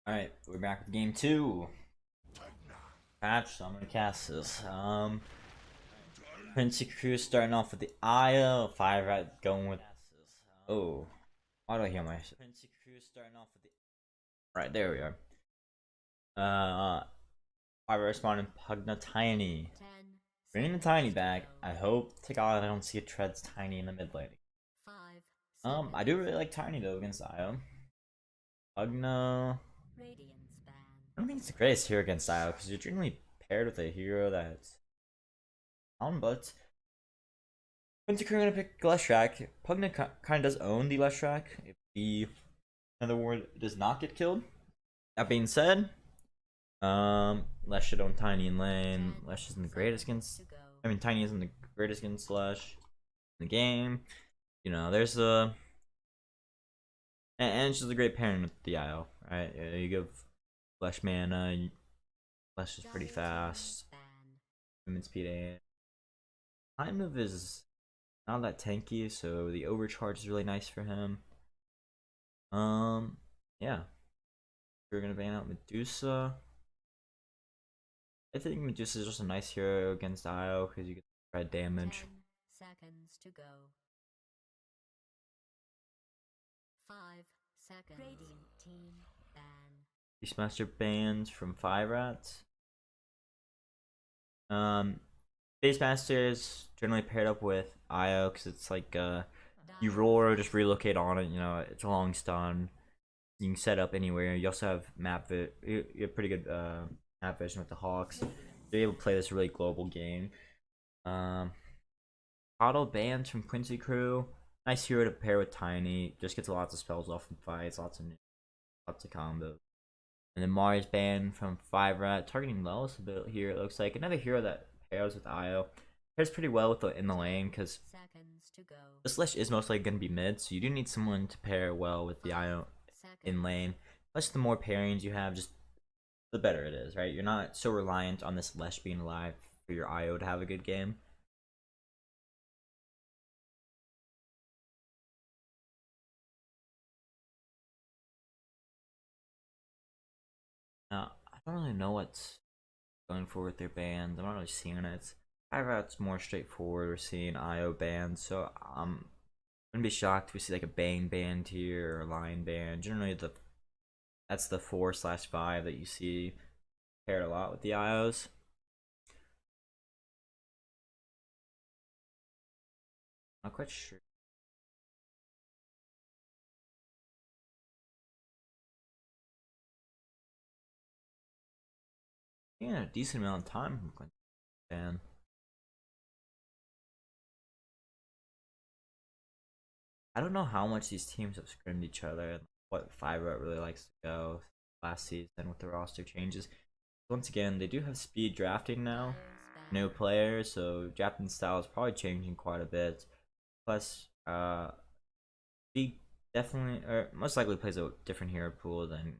Alright, we're back with game 2. Patch, so I'm gonna cast this. Quincy Crew starting off with the Io, 5 rat going with. Oh, why do I hear my Quincy Crew starting off with the. Right, there we are. 5 rat responding Pugna Tiny. 10 Bringing the Tiny back. I hope to God I don't see a Treads Tiny in the mid lane. 5 I do really like Tiny though against Io. Pugna. Radiance ban. I don't think it's the greatest hero against Io because you're generally paired with a hero that's down, but Quincy Crew gonna pick Leshrac. Pugna kind of does own the Leshrac if the, in other words, does not get killed. That being said, Lesh should own Tiny in lane. Lesh isn't the greatest against. I mean, Tiny isn't the greatest against Lesh in the game. You know, there's a. And it's just a great pairing with the IO, right? You give Lesh mana, Lesh is pretty fast. Movement speed 8. Time move is not that tanky, so the overcharge is really nice for him. Yeah. We're gonna ban out Medusa. I think Medusa is just a nice hero against IO because you get spread damage. 10 seconds to go. 5 seconds. Radiant team ban. Beastmaster bans from 5 rats. Beastmaster is generally paired up with IO because it's like you roar, just relocate on it. You know, it's a long stun. You can set up anywhere. You also have you have pretty good map vision with the Hawks. You're able to play this really global game. Auto bans from Quincy Crew. Nice hero to pair with Tiny. Just gets lots of spells off in fights, lots of combos. And then Mars ban from 5 rat, targeting Lelis a bit here. It looks like another hero that pairs with Io. Pairs pretty well with in the lane because the Slash is most likely going to be mid, so you do need someone to pair well with the Io in lane. Plus, the more pairings you have, just the better it is, right? You're not so reliant on this Lesh being alive for your IO to have a good game. Now, I don't really know what's going for with their bans. I'm not really seeing it. It's more straightforward. We're seeing IO bans, so I'm gonna be shocked if we see like a Bane band here or a Lion band. Generally, that's the 4/5 that you see paired a lot with the IOs. Not quite sure. Yeah, a decent amount of time from Quincy ban. I don't know how much these teams have scrimmed each other and what 5 really likes to go last season with the roster changes. Once again, they do have speed drafting now. New players, so drafting style is probably changing quite a bit. Plus, he definitely, or most likely plays a different hero pool than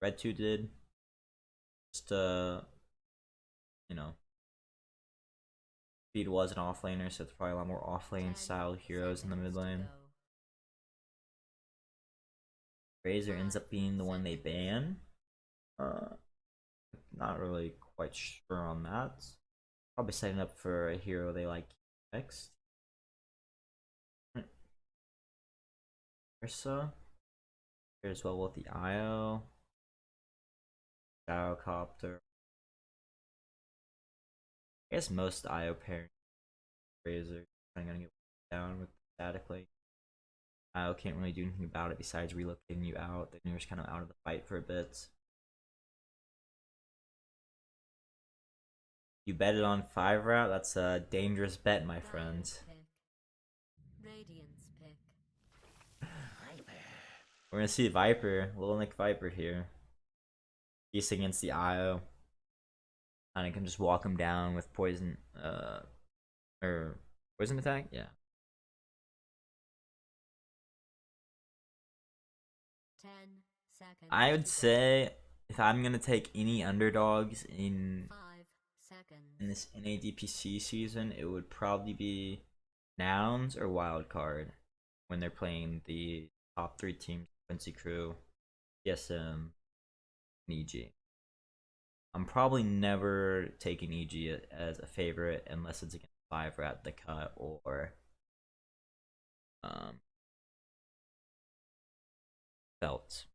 Red 2 did. Just, you know, Speed was an offlaner, so it's probably a lot more offlane style heroes in the mid lane. Razor ends up being the one they ban. Not really quite sure on that. Probably setting up for a hero they like next. Ursa. Here as well with the IO. Gyrocopter. I guess most IO pairs Razor are gonna get down with statically. IO can't really do anything about it besides relocating you out. Then you're just kind of out of the fight for a bit. You bet it on 5 route? That's a dangerous bet, my friends. Radiance pick. We're gonna see Viper, Little Nick Viper here. He's against the IO. And I can just walk him down with poison, or poison attack? Yeah. 10 seconds. I would say if I'm gonna take any underdogs in 5 seconds. this NADPC season, it would probably be Nouns or Wildcard when they're playing the top 3 teams: Quincy Crew, TSM, in EG. I'm probably never taking EG as a favorite unless it's against 5-rat the cut or um, Belt.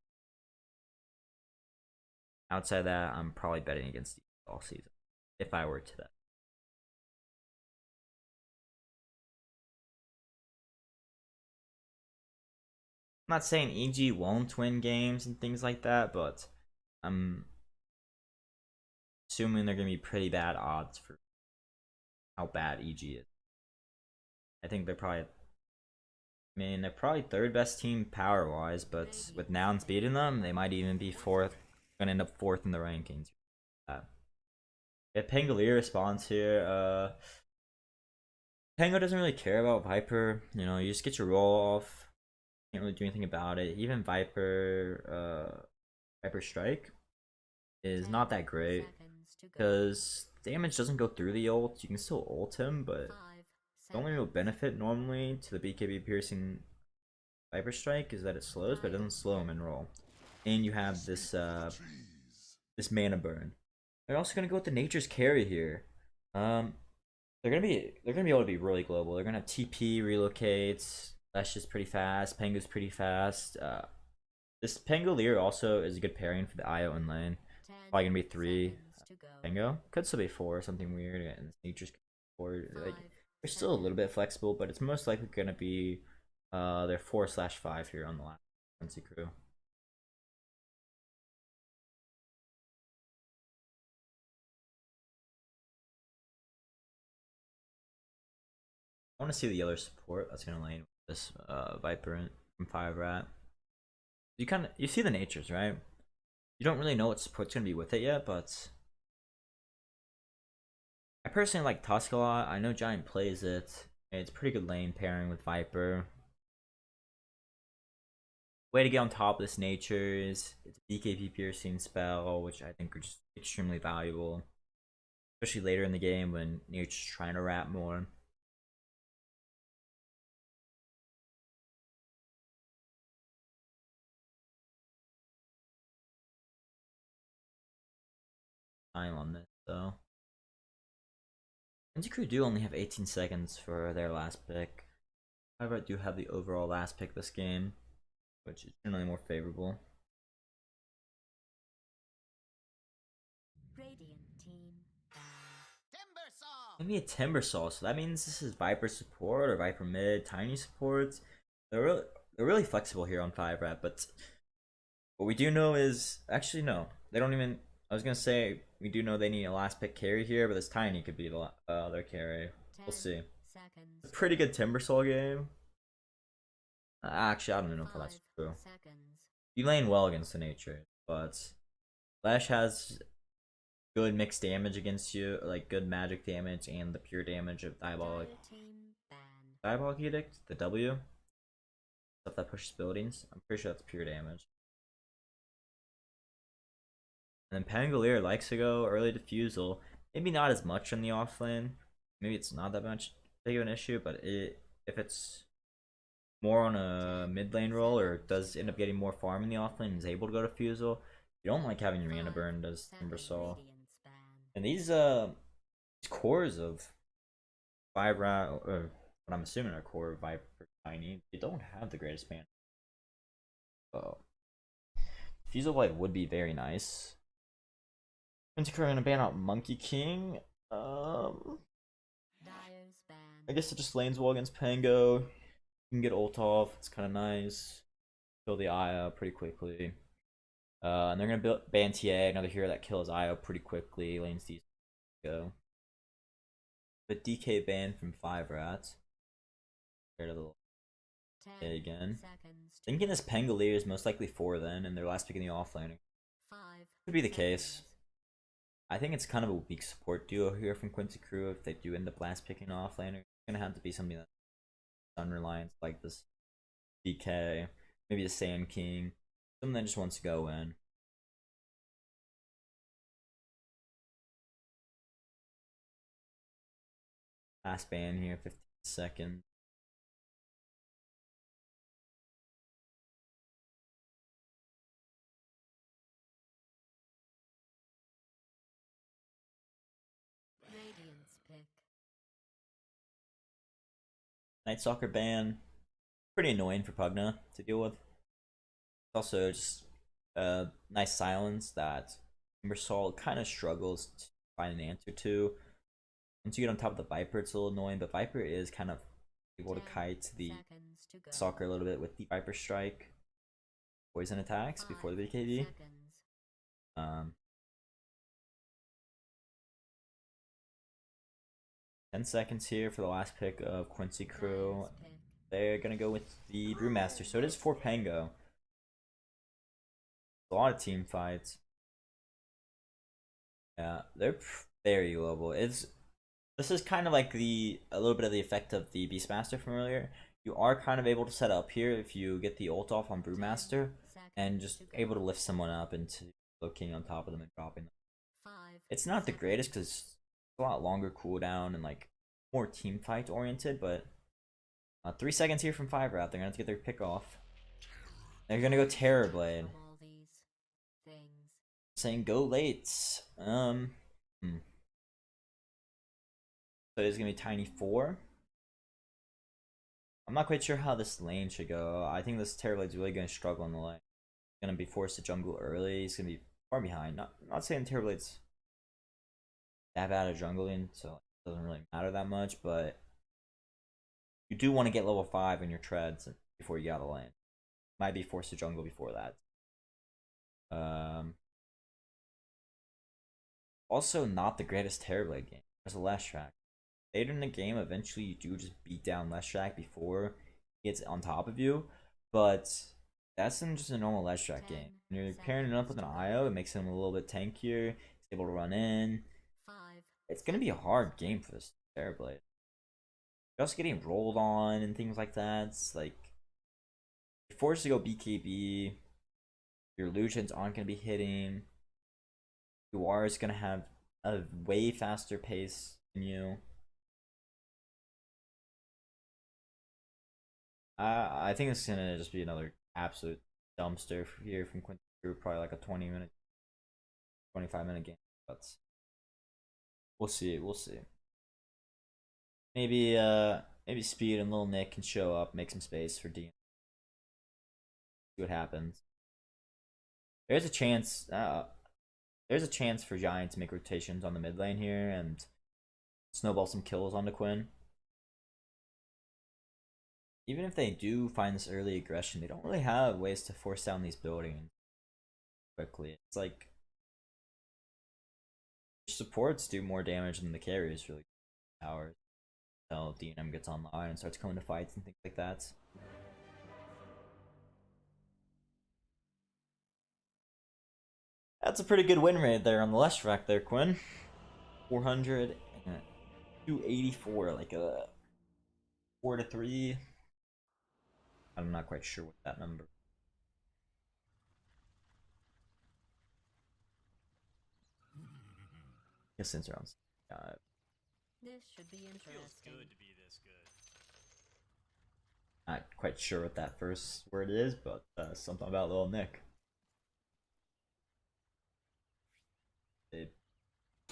Outside that, I'm probably betting against all season if I were to that. I'm not saying EG won't win games and things like that, but I'm assuming they're going to be pretty bad odds for how bad EG is. I think they're probably, they're probably third best team power wise, but with Nouns beating them, they might even be fourth, going to end up fourth in the rankings. If Pangolier responds here, Pango doesn't really care about Viper. You know, you just get your roll off. Can't really do anything about it. Even Viper Strike is not that great because damage doesn't go through the ult. You can still ult him, but the only real benefit normally to the BKB piercing Viper Strike is that it slows, but it doesn't slow him in roll. And you have this this mana burn. They're also gonna go with the Nature's Carry here. They're gonna be able to be really global. They're gonna have TP relocates. That's just pretty fast. Pango's pretty fast. This Pangolier also is a good pairing for the IO in lane. Probably gonna be 3 Pango. Could still be 4 or something weird. And Nature's 4. Like, they're still a little bit flexible, but it's most likely gonna be their 4/5 here on the last Quincy Crew. I want to see the other support that's gonna lane with this Viper from 5-rat. You see the natures, right? You don't really know what support's gonna be with it yet, but I personally like Tusk a lot. I know Giant plays it. It's pretty good lane pairing with Viper. Way to get on top of this natures. It's a BKB piercing spell, which I think are just extremely valuable, especially later in the game when you're just trying to wrap more. Time on this though. Quincy Crew do only have 18 seconds for their last pick. However, I do have the overall last pick this game, which is generally more favorable. Radiant team Give me a Timbersaw, so that means this is Viper support or Viper mid, tiny supports. They're really flexible here on 5-rat, but what we do know is actually no, they don't even. I was gonna say we do know they need a last pick carry here, but this tiny could be their carry. We'll see. A pretty good Timbersaw game. Actually, I don't know if that's true. You lane well against the nature, but Flash has good mixed damage against you, like good magic damage and the pure damage of Diabolic Edict, the W. Stuff that pushes buildings. I'm pretty sure that's pure damage. And then Pangolier likes to go early diffusal. Maybe not as much in the off lane. Maybe it's not that much big of an issue, but if it's more on a mid lane role or does end up getting more farm in the off lane and is able to go to Fusel, you don't like having your mana burned as Timbersaw. And these cores of 5-rat, or what I'm assuming are core of Viper Tiny, they don't have the greatest mana. Oh. Fusel Blade would be very nice. Quincy Crew gonna ban out Monkey King. I guess it just lanes well against Pango. You can get ult off. It's kind of nice. Kill the Aya pretty quickly. And they're gonna ban TA, another hero that kills Io pretty quickly. Lanes these go. But DK ban from 5-rats. Compared to the again. Thinking this Pangolier is most likely 4 then, and their last pick in the offlaner. Could be the case. I think it's kind of a weak support duo here from Quincy Crew. If they do end up last picking offlaner, it's gonna have to be something that's unreliant, like this DK, maybe a Sand King, something that just wants to go in. Last ban here, 15 seconds. Night Stalker ban. Pretty annoying for Pugna to deal with. Also just nice silence that Timbersaw kind of struggles to find an answer to. Once you get on top of the Viper, it's a little annoying, but Viper is kind of able to kite the Stalker a little bit with the Viper Strike poison attacks before the BKB. 10 seconds here for the last pick of Quincy Crew. They're gonna go with the Brewmaster, so it is for Pango. A lot of team fights. Yeah, they're very level. This is kind of like a little bit of the effect of the Beastmaster from earlier. You are kind of able to set up here if you get the ult off on Brewmaster and just able to lift someone up into looking on top of them and dropping them. It's not the greatest because it's a lot longer cooldown and like more team fight oriented, but 3 seconds here from 5 route. They're gonna have to get their pick off. They're gonna go Terrorblade. Saying go late. So it is gonna be Tiny 4. I'm not quite sure how this lane should go. I think this Terrorblade's really gonna struggle in the lane. He's gonna be forced to jungle early. He's gonna be far behind. Not saying Terrorblade's that bad at jungling, so it doesn't really matter that much, but you do want to get level 5 in your treads before you get out of the lane. Might be forced to jungle before that. Also, not the greatest Terrorblade game. There's a Leshrac. Later in the game, eventually you do just beat down Leshrac before he gets on top of you, but that's in just a normal Leshrac game. When you're pairing it up with an IO, it makes him a little bit tankier. He's able to run in. It's gonna be a hard game for this Terrorblade. You're also getting rolled on and things like that. It's like you're forced to go BKB. Your illusions aren't gonna be hitting. You are gonna have a way faster pace than you. I think it's gonna just be another absolute dumpster here from Quincy Crew. Probably like a 20-minute, 25-minute game. But we'll see. We'll see. Maybe maybe Speed and Lil Nick can show up, make some space for D. See what happens. There's a chance. There's a chance for Giant to make rotations on the mid lane here and snowball some kills onto Quinn. Even if they do find this early aggression, they don't really have ways to force down these buildings quickly. It's like supports do more damage than the carriers really towers until DNM gets online and starts coming to fights and things like that. That's a pretty good win rate there on the Leshrac there, Quinn. 400 and 284, like a 4-3. I'm not quite sure what that number. I guess since around. This should be interesting. Feels good to be this good. Not quite sure what that first word is, but something about Lil Nick.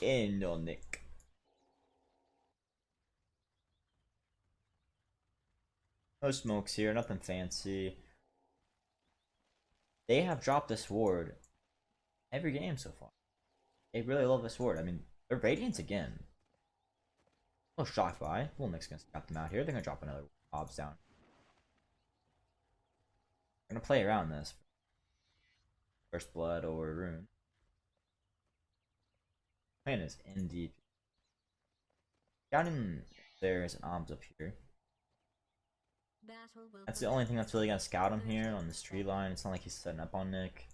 Lil Nick. No smokes here, nothing fancy. They have dropped this ward every game so far. They really love this ward. I mean, they're Radiance again. A little shocked by. Lil Nick's gonna scout them out here. They're gonna drop another mobs down. They're gonna play around this. First Blood or Rune. Plan is NADPC. Down in there is an Oms up here. That's the only thing that's really gonna scout him here on this tree line. It's not like he's setting up on Nick.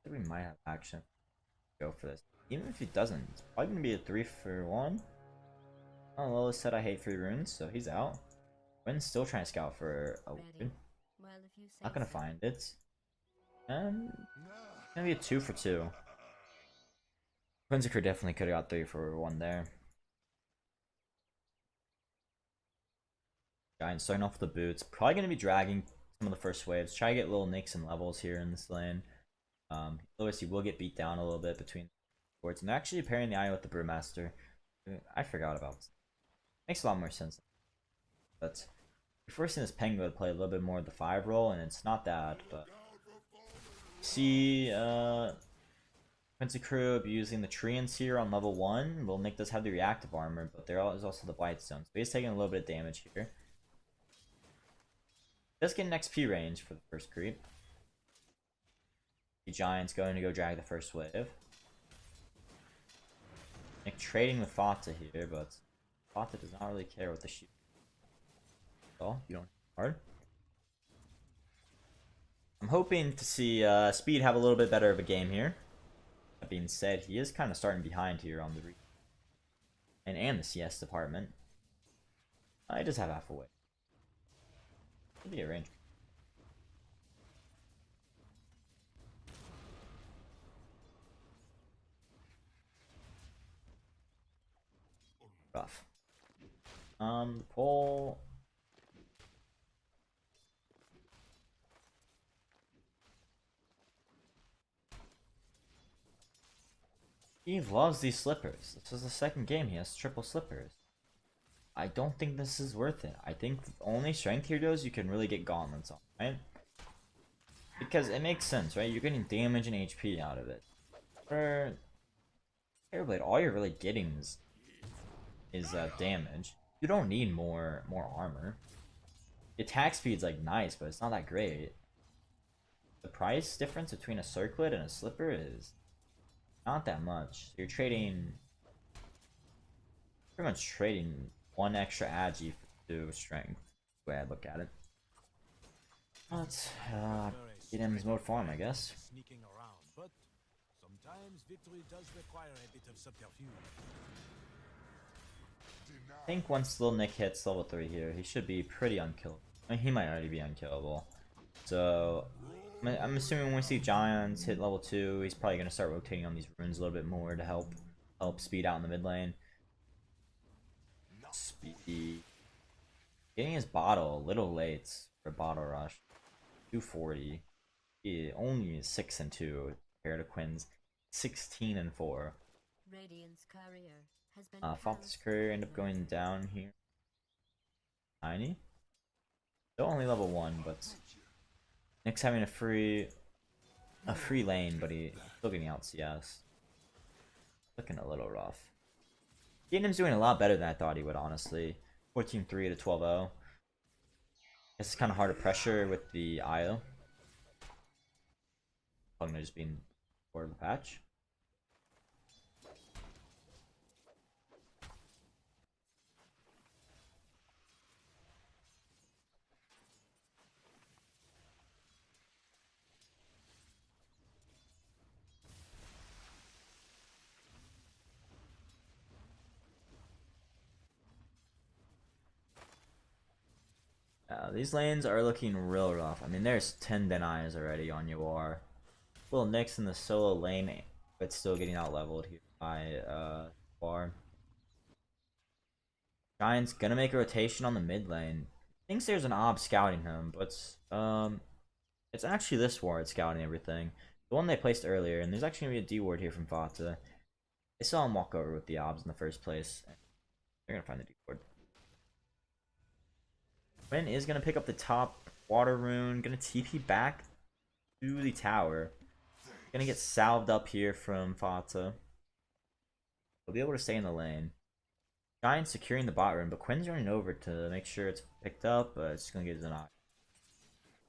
I think we might have action. Go for this. Even if he doesn't, it's probably gonna be a 3-for-1. Oh, Lola said I hate 3 runes, so he's out. Wynn's still trying to scout for a rune. Not gonna find it. And gonna be a 2-for-2. Quincy Crew definitely could have got 3-for-1 there. Giant starting off with the boots. Probably gonna be dragging some of the first waves. Try to get little nicks and levels here in this lane. Otherwise he will get beat down a little bit between boards. And they're actually pairing the Eye with the Brewmaster. I forgot about this. Makes a lot more sense. But we're forcing this Penguin to play a little bit more of the 5 role, and it's not that, but see Quincy Crew abusing the Treants here on level 1. Well, Nick does have the reactive armor, but there is also the Blightstone, so he's taking a little bit of damage here. Does get an XP range for the first creep. The Giant's going to go drag the first wave. Nick trading with Fata here, but Fata does not really care what the shoot. Oh, you don't hard. I'm hoping to see Speed have a little bit better of a game here. That being said, he is kind of starting behind here on the and the CS department. I just have half a way. Could be a range. Rough. Cole. He loves these slippers. This is the second game he has triple slippers. I don't think this is worth it. I think the only strength heroes you can really get gauntlets on, right? Because it makes sense, right? You're getting damage and HP out of it. For Airblade, all you're really getting is damage. You don't need more armor. The attack speed's like nice, but it's not that great. The price difference between a circlet and a slipper is not that much. You're trading, pretty much trading one extra agi to strength. The way I look at it. Let's get him his mode farm, I guess. Sneaking around, but sometimes victory does require a bit of subterfuge. I think once Lil Nick hits level 3 here, he should be pretty unkillable. I mean, he might already be unkillable. So I'm assuming when we see Giants hit level 2, he's probably going to start rotating on these runes a little bit more to help Speed out in the mid lane. Speed getting his bottle a little late for a bottle rush. 240. He only is 6 and 2 compared to Quinn's 16 and 4. Radiant's courier has been Falk's courier end up going down here. Tiny. Still only level 1, but Nick's having a free lane, but he's still getting out CS. Looking a little rough. Gatenham's doing a lot better than I thought he would, honestly. 14-3 to 12-0. It's kind of hard to pressure with the IO. Probably just being part of the patch. These lanes are looking real rough. I mean, there's 10 denies already on UR. Little Nick's in the solo lane, but still getting out leveled here by Bar. Giant's gonna make a rotation on the mid lane. Thinks there's an ob scouting him, but it's actually this ward scouting everything. The one they placed earlier, and there's actually gonna be a D ward here from Fata. They saw him walk over with the obs in the first place. They're gonna find the D ward. Quinn is going to pick up the top water rune, going to TP back to the tower. Going to get salved up here from Fata. He'll be able to stay in the lane. Giant securing the bot rune, but Quinn's running over to make sure it's picked up, but it's going to get denied.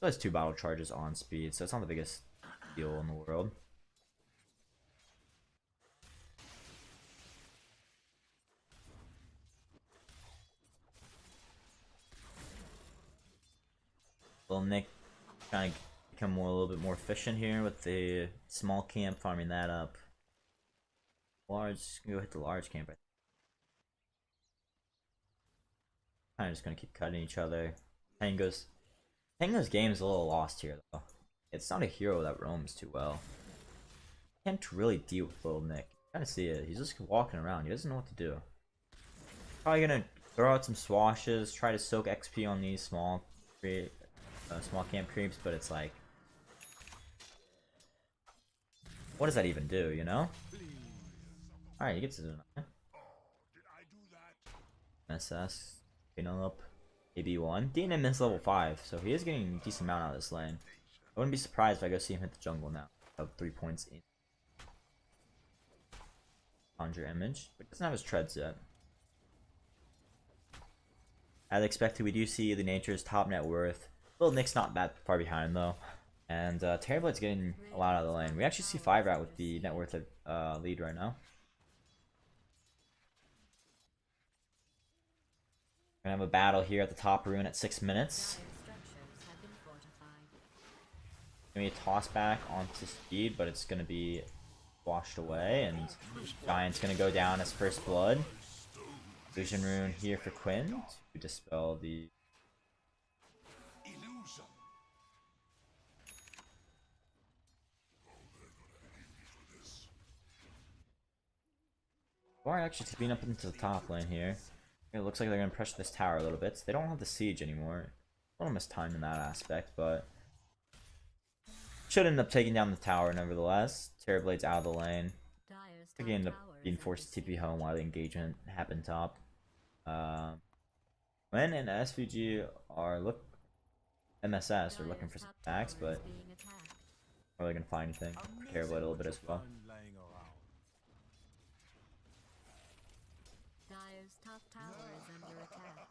So has 2 battle charges on speed, so it's not the biggest deal in the world. Little Nick trying to become a little bit more efficient here with the small camp, farming that up. Large, go hit the large camp. Kind of just gonna keep cutting each other. Tango's game is a little lost here though. It's not a hero that roams too well. Can't really deal with Little Nick. Kind of see it. He's just walking around. He doesn't know what to do. Probably gonna throw out some swashes, try to soak XP on these small small camp creeps, but it's like, what does that even do, you know? Alright, he gets his deny. SS, up, AB1. DNM is level 5, so he is getting a decent amount out of this lane. I wouldn't be surprised if I go see him hit the jungle now. Of 3 points in Conjure Image, but doesn't have his treads yet. As expected, we do see the Nature's top net worth. Little Nick's not that far behind though. And Terrorblade's getting a lot out of the lane. We actually see 5 Rat with the net worth lead right now. We're gonna have a battle here at the top rune at 6 minutes. Gonna be a toss back onto speed, but it's gonna be washed away, and Giant's gonna go down as first blood. Illusion rune here for Quinn to dispel the illusion. Or actually speeding up into the top lane here. It looks like they're gonna pressure this tower a little bit. They don't have the siege anymore. A little mistimed in that aspect, but should end up taking down the tower nevertheless. Terrorblade's out of the lane. I think he ended up being forced to TP home while the engagement happened top. When and SVG are MSS are looking for some attacks, but are they gonna find anything? Terrorblade a little bit as well. Dire's top tower is under attack.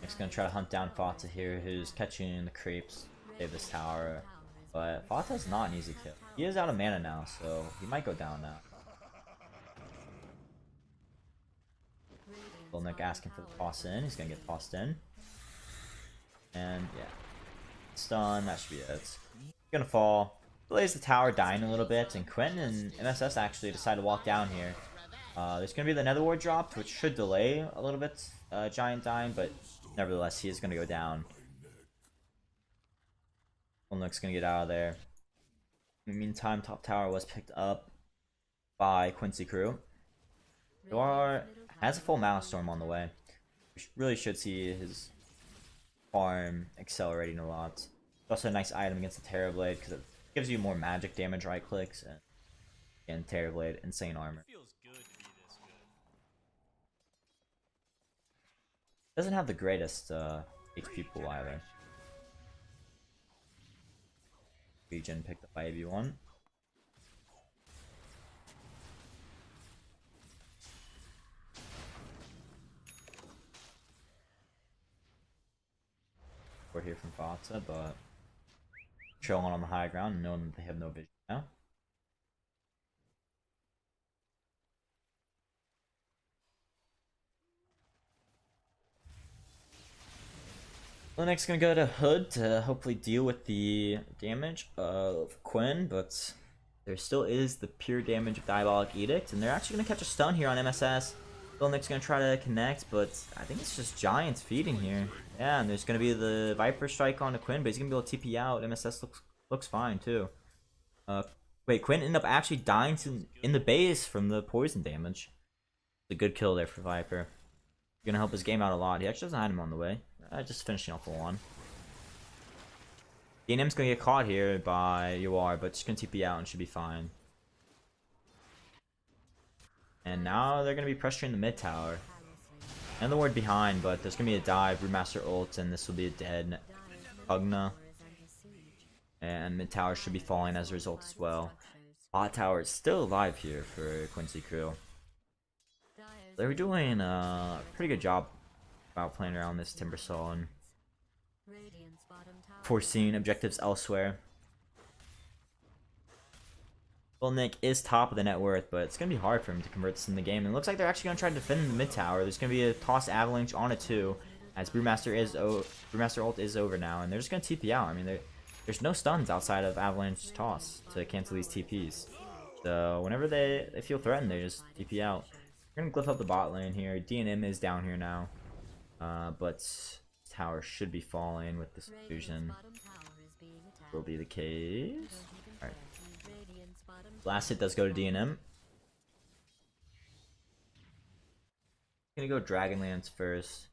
Nick's gonna try to hunt down Fata here, who's catching the creeps, save this tower. But Fata's not an easy kill. He is out of mana now, so he might go down now. Little Nick asking for the toss in. He's gonna get tossed in. And yeah. Stun, that should be it. It's gonna fall. Delays the tower dying a little bit, and Quentin and MSS actually decide to walk down here. There's gonna be the Nether Ward dropped, which should delay a little bit Giant dying, but nevertheless, he is gonna go down. Nick's gonna get out of there. In the meantime, top tower was picked up by Quincy Crew. Noir has a full Mana Storm on the way. We really should see his farm accelerating a lot. It's also a nice item against the Terrorblade because it gives you more magic damage right clicks, and Terrorblade, insane armor. Doesn't have the greatest HP pool either. Regen picked up by AB1. We're here from Fata, but chilling on the high ground, knowing that they have no vision now. Linux gonna go to Hood to hopefully deal with the damage of Quinn, but there still is the pure damage of Diabolic Edict, and they're actually gonna catch a stun here on MSS. Linux gonna try to connect, but I think it's just Giants feeding here. Yeah, and there's gonna be the Viper Strike onto Quinn, but he's gonna be able to TP out. MSS looks fine too. Wait, Quinn ended up actually dying in the base from the poison damage. It's a good kill there for Viper. Gonna help his game out a lot. He actually doesn't have him on the way. Just finishing off the one. DNM's gonna get caught here by UR, but just gonna TP out and should be fine. And now they're gonna be pressuring the mid tower. And the ward behind, but there's gonna be a dive, Brewmaster ult, and this will be a dead Pugna. And mid tower should be falling as a result as well. Bot tower is still alive here for Quincy Crew. They were doing a pretty good job about playing around this Timbersaw and foreseeing objectives elsewhere. Well, Nick is top of the net worth, but it's going to be hard for him to convert this in the game. And it looks like they're actually going to try to defend in the mid tower. There's going to be a toss avalanche on it too, as Brewmaster ult is over now, and they're just going to TP out. I mean, there's no stuns outside of avalanche toss to cancel these TPs. So whenever they feel threatened, they just TP out. We're going to glyph up the bot lane here. DNM is down here now. But tower should be falling with this fusion. Will be the case. Alright. Last hit does go to DNM. Gonna go Dragonlance first.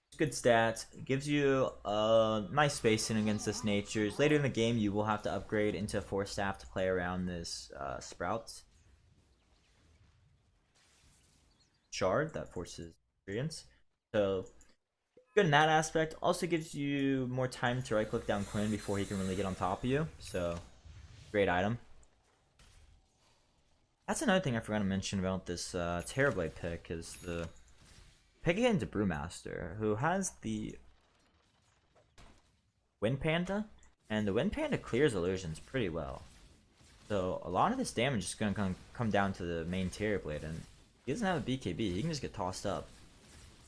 It's good stats. It gives you nice spacing against this natures. Later in the game, you will have to upgrade into 4 staff to play around this Sprouts shard that forces experience. So good in that aspect. Also gives you more time to right click down Quinn before he can really get on top of you. So great item. That's another thing I forgot to mention about this Terrorblade pick is the pick into Brewmaster, who has the Wind Panda, and the Wind Panda clears illusions pretty well. So a lot of this damage is going to come down to the main Terrorblade, and he doesn't have a BKB, he can just get tossed up.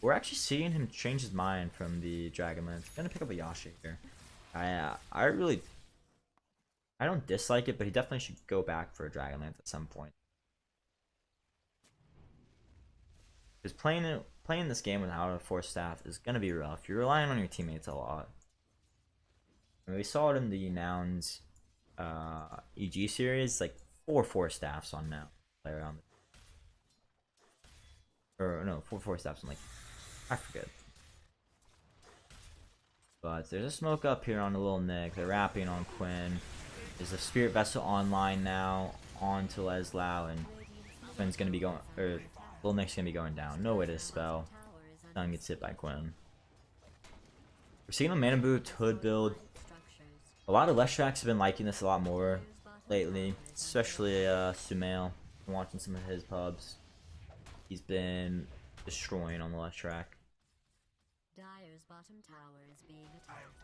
We're actually seeing him change his mind from the Dragonlance. He's gonna pick up a Yasha here. I don't dislike it, but he definitely should go back for a Dragonlance at some point. Because playing this game without a 4 staff is gonna be rough. You're relying on your teammates a lot. And we saw it in the Nouns EG series, like 4 staffs on now. Play around. Or no, 4 staffs on, like, I forget. But there's a smoke up here on the little Nick. They're wrapping on Quinn. There's a Spirit Vessel online now onto Leslau, and Quinn's gonna be going, or little Nick's gonna be going down. No way to spell. Stun gets hit by Quinn. We're seeing a Mana Boot Hood build. A lot of Leshraks have been liking this a lot more lately, especially Sumail. I'm watching some of his pubs. He's been destroying on the Leshrak. Dyer's bottom tower is being attacked.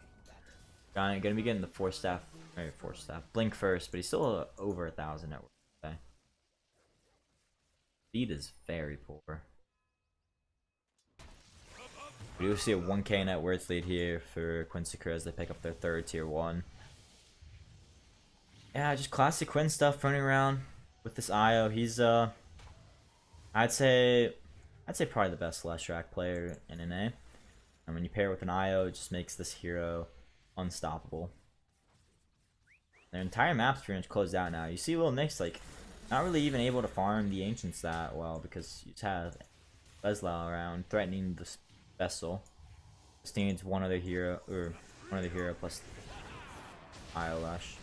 Giant gonna be getting the 4 staff, or 4 staff, Blink first, but he's still over 1,000 net worth today. Speed is very poor. We do see a 1k net worth lead here for Quincy Crew as they pick up their 3rd tier 1. Yeah, just classic Quinn stuff running around with this IO. He's I'd say probably the best Leshrak player in NA. And when you pair it with an IO, it just makes this hero unstoppable. Their entire map's pretty much closed out now. You see Lil Nick's like not really even able to farm the Ancients that well because you just have Leslau around threatening the vessel. Just needs one other hero plus IO Lush.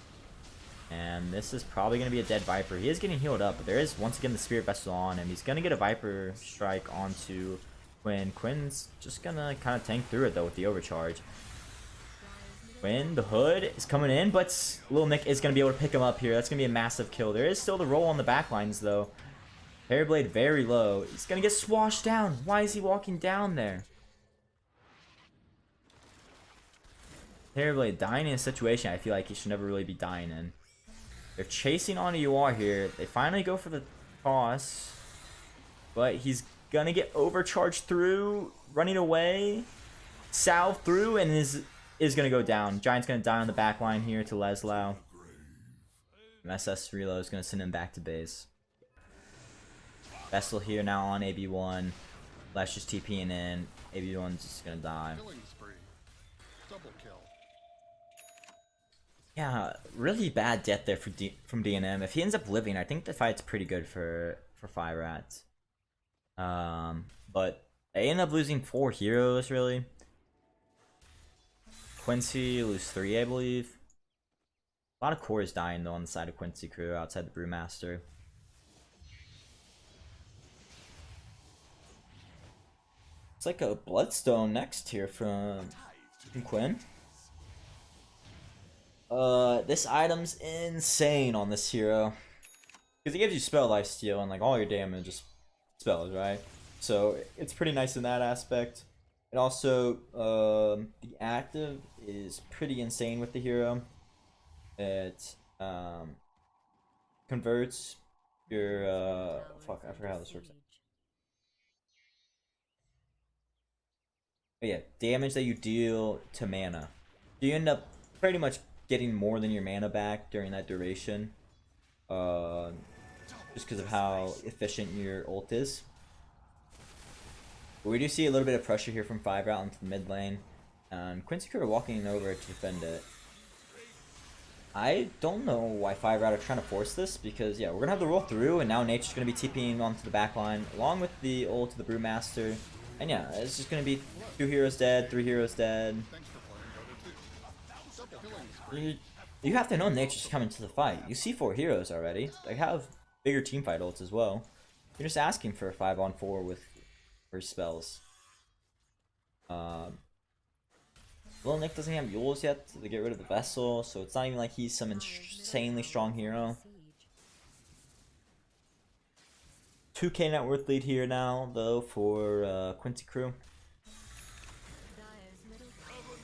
And this is probably going to be a dead Viper. He is getting healed up, but there is once again the Spirit Vessel on him. He's going to get a Viper strike onto Quinn. Quinn's just going to kind of tank through it though with the overcharge. Quinn, the Hood is coming in, but Lil Nick is going to be able to pick him up here. That's going to be a massive kill. There is still the roll on the backlines though. Terrorblade very low. He's going to get swashed down. Why is he walking down there? Terrorblade dying in a situation I feel like he should never really be dying in. They're chasing onto UR here. They finally go for the toss. But he's gonna get overcharged through, running away. Salve through and is gonna go down. Giant's gonna die on the back line here to Leslau. SS reload is gonna send him back to base. Vessel here now on AB1. Lesh just TPing in. AB1's just gonna die. Killing spree. Double kill. Yeah, really bad death there from DNM. If he ends up living, I think the fight's pretty good for 5 rats. But they end up losing 4 heroes, really. Quincy lose 3, I believe. A lot of cores dying, though, on the side of Quincy Crew outside the Brewmaster. It's like a Bloodstone next here from Quinn. This item's insane on this hero. Because it gives you spell lifesteal and like all your damage is spells, right? So it's pretty nice in that aspect. And also, the active is pretty insane with the hero. It converts your fuck, I forgot how this works. But yeah, damage that you deal to mana. You end up pretty much getting more than your mana back during that duration. Just because of how efficient your ult is. But we do see a little bit of pressure here from 5 out into the mid lane. Quincy Crew are walking over to defend it. I don't know why 5 Rat are trying to force this, because yeah, we're gonna have the roll through, and now Nature's gonna be TPing onto the back line, along with the ult to the Brewmaster. And yeah, it's just gonna be 2 heroes dead, 3 heroes dead. Thanks for playing Dota 2. Double killing spree. You have to know Nature's coming to the fight. You see 4 heroes already. They have bigger teamfight ults as well. You're just asking for a 5-on-4 with her spells. Little Nick doesn't have Yules yet to get rid of the Vessel, so it's not even like he's some insanely strong hero. 2k net worth lead here now, though, for Quincy Crew.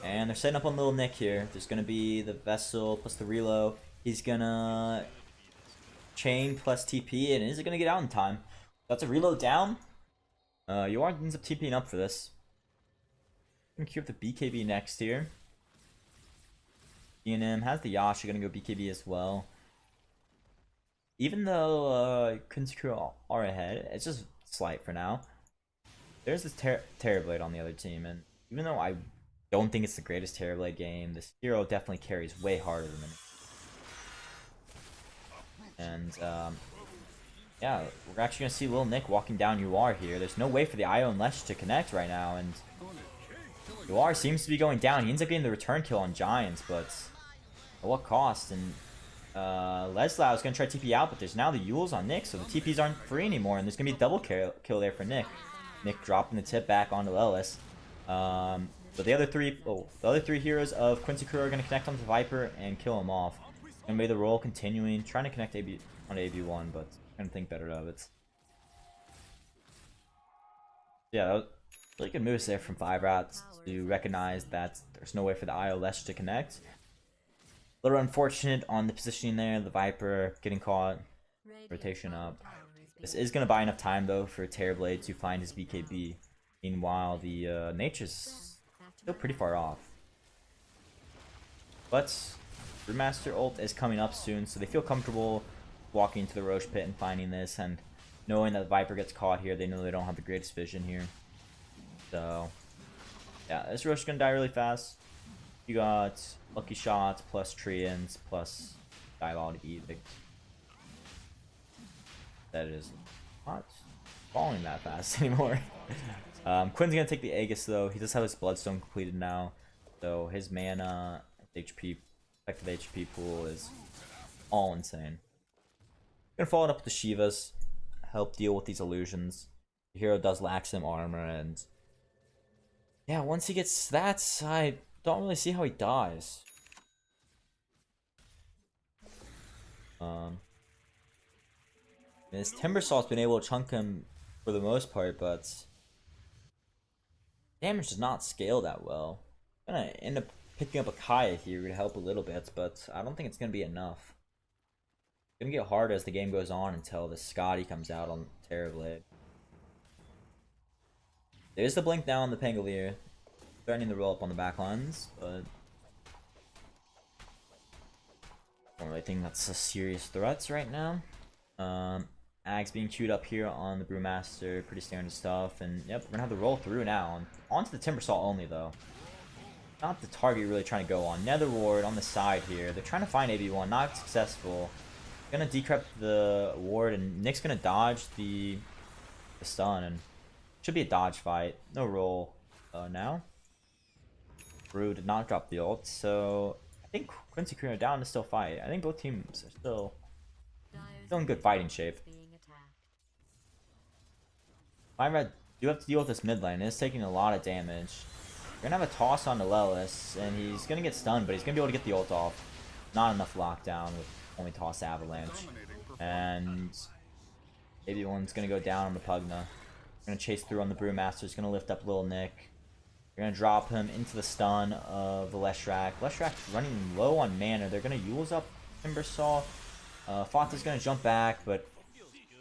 And they're setting up on Little Nick here. There's going to be the Vessel plus the Reload. He's going to chain plus TP, and is it going to get out in time? That's a Reload down. Yor ends up TPing up for this. Gonna queue up the BKB next here. DNM has the Yasha, gonna go BKB as well. Even though Quincy Crew are ahead, it's just slight for now. There's this Terrorblade on the other team, and even though I don't think it's the greatest Terrorblade game, this hero definitely carries way harder than it. And yeah, we're actually gonna see Lil Nick walking down UR here. There's no way for the Io and Lesh to connect right now, and UR seems to be going down. He ends up getting the return kill on Giants, but at what cost? And Leslau is going to try TP out, but there's now the Yules on Nick, so the TPs aren't free anymore, and there's going to be a double kill there for Nick. Nick dropping the tip back onto Lelis. But the other three heroes of Quincy Crew are going to connect onto Viper and kill him off. And may the roll continuing, trying to connect AB on AB1, but I'm going to think better of it. Yeah, really good moves there from 5Rats to recognize that there's no way for the IOLesh to connect. A little unfortunate on the positioning there, the Viper getting caught, rotation up. This is going to buy enough time though for Terrorblade to find his BKB. Meanwhile, the Nature's still pretty far off. But Brewmaster ult is coming up soon, so they feel comfortable walking into the Roche pit and finding this, and knowing that the Viper gets caught here, they know they don't have the greatest vision here. So, yeah, this Roche is going to die really fast. You got Lucky Shots, plus Treants, plus Dialogue Edict. That is not falling that fast anymore. Quinn's going to take the Aegis, though. He does have his Bloodstone completed now. So, his mana, HP, effective HP pool is all insane. Going to follow it up with the Shivas. Help deal with these illusions. The hero does lack some armor, and yeah, once he gets stats, I don't really see how he dies. His Timbersault's been able to chunk him for the most part, but damage does not scale that well. I'm gonna end up picking up a Kaya here to help a little bit, but I don't think it's gonna be enough. It's gonna get harder as the game goes on until the Scotty comes out on Terrorblade. There's the blink now on the Pangolier, threatening the roll up on the backlines, but I don't really think that's a serious threat right now. Ags being queued up here on the Brewmaster, pretty standard stuff, and yep, we're gonna have the roll through now. Onto the Timbersault only though. Not the target you're really trying to go on. Nether Ward on the side here. They're trying to find AB1, not successful. Gonna decrypt the ward, and Nick's gonna dodge the stun, and should be a dodge fight. No roll now. Brew did not drop the ult, so I think Quincy Crew are down to still fight. I think both teams are still in good fighting shape. My red do have to deal with this mid lane. It's taking a lot of damage. We're gonna have a toss on to Lelis, and he's gonna get stunned, but he's gonna be able to get the ult off. Not enough lockdown with only toss Avalanche. And AB1's gonna go down on the Pugna. We're gonna chase through on the Brewmaster. He's gonna lift up Lil Nick. We're gonna drop him into the stun of the Leshrac. Leshrac's running low on mana. They're gonna use up Timbersaw. Fata's gonna jump back, but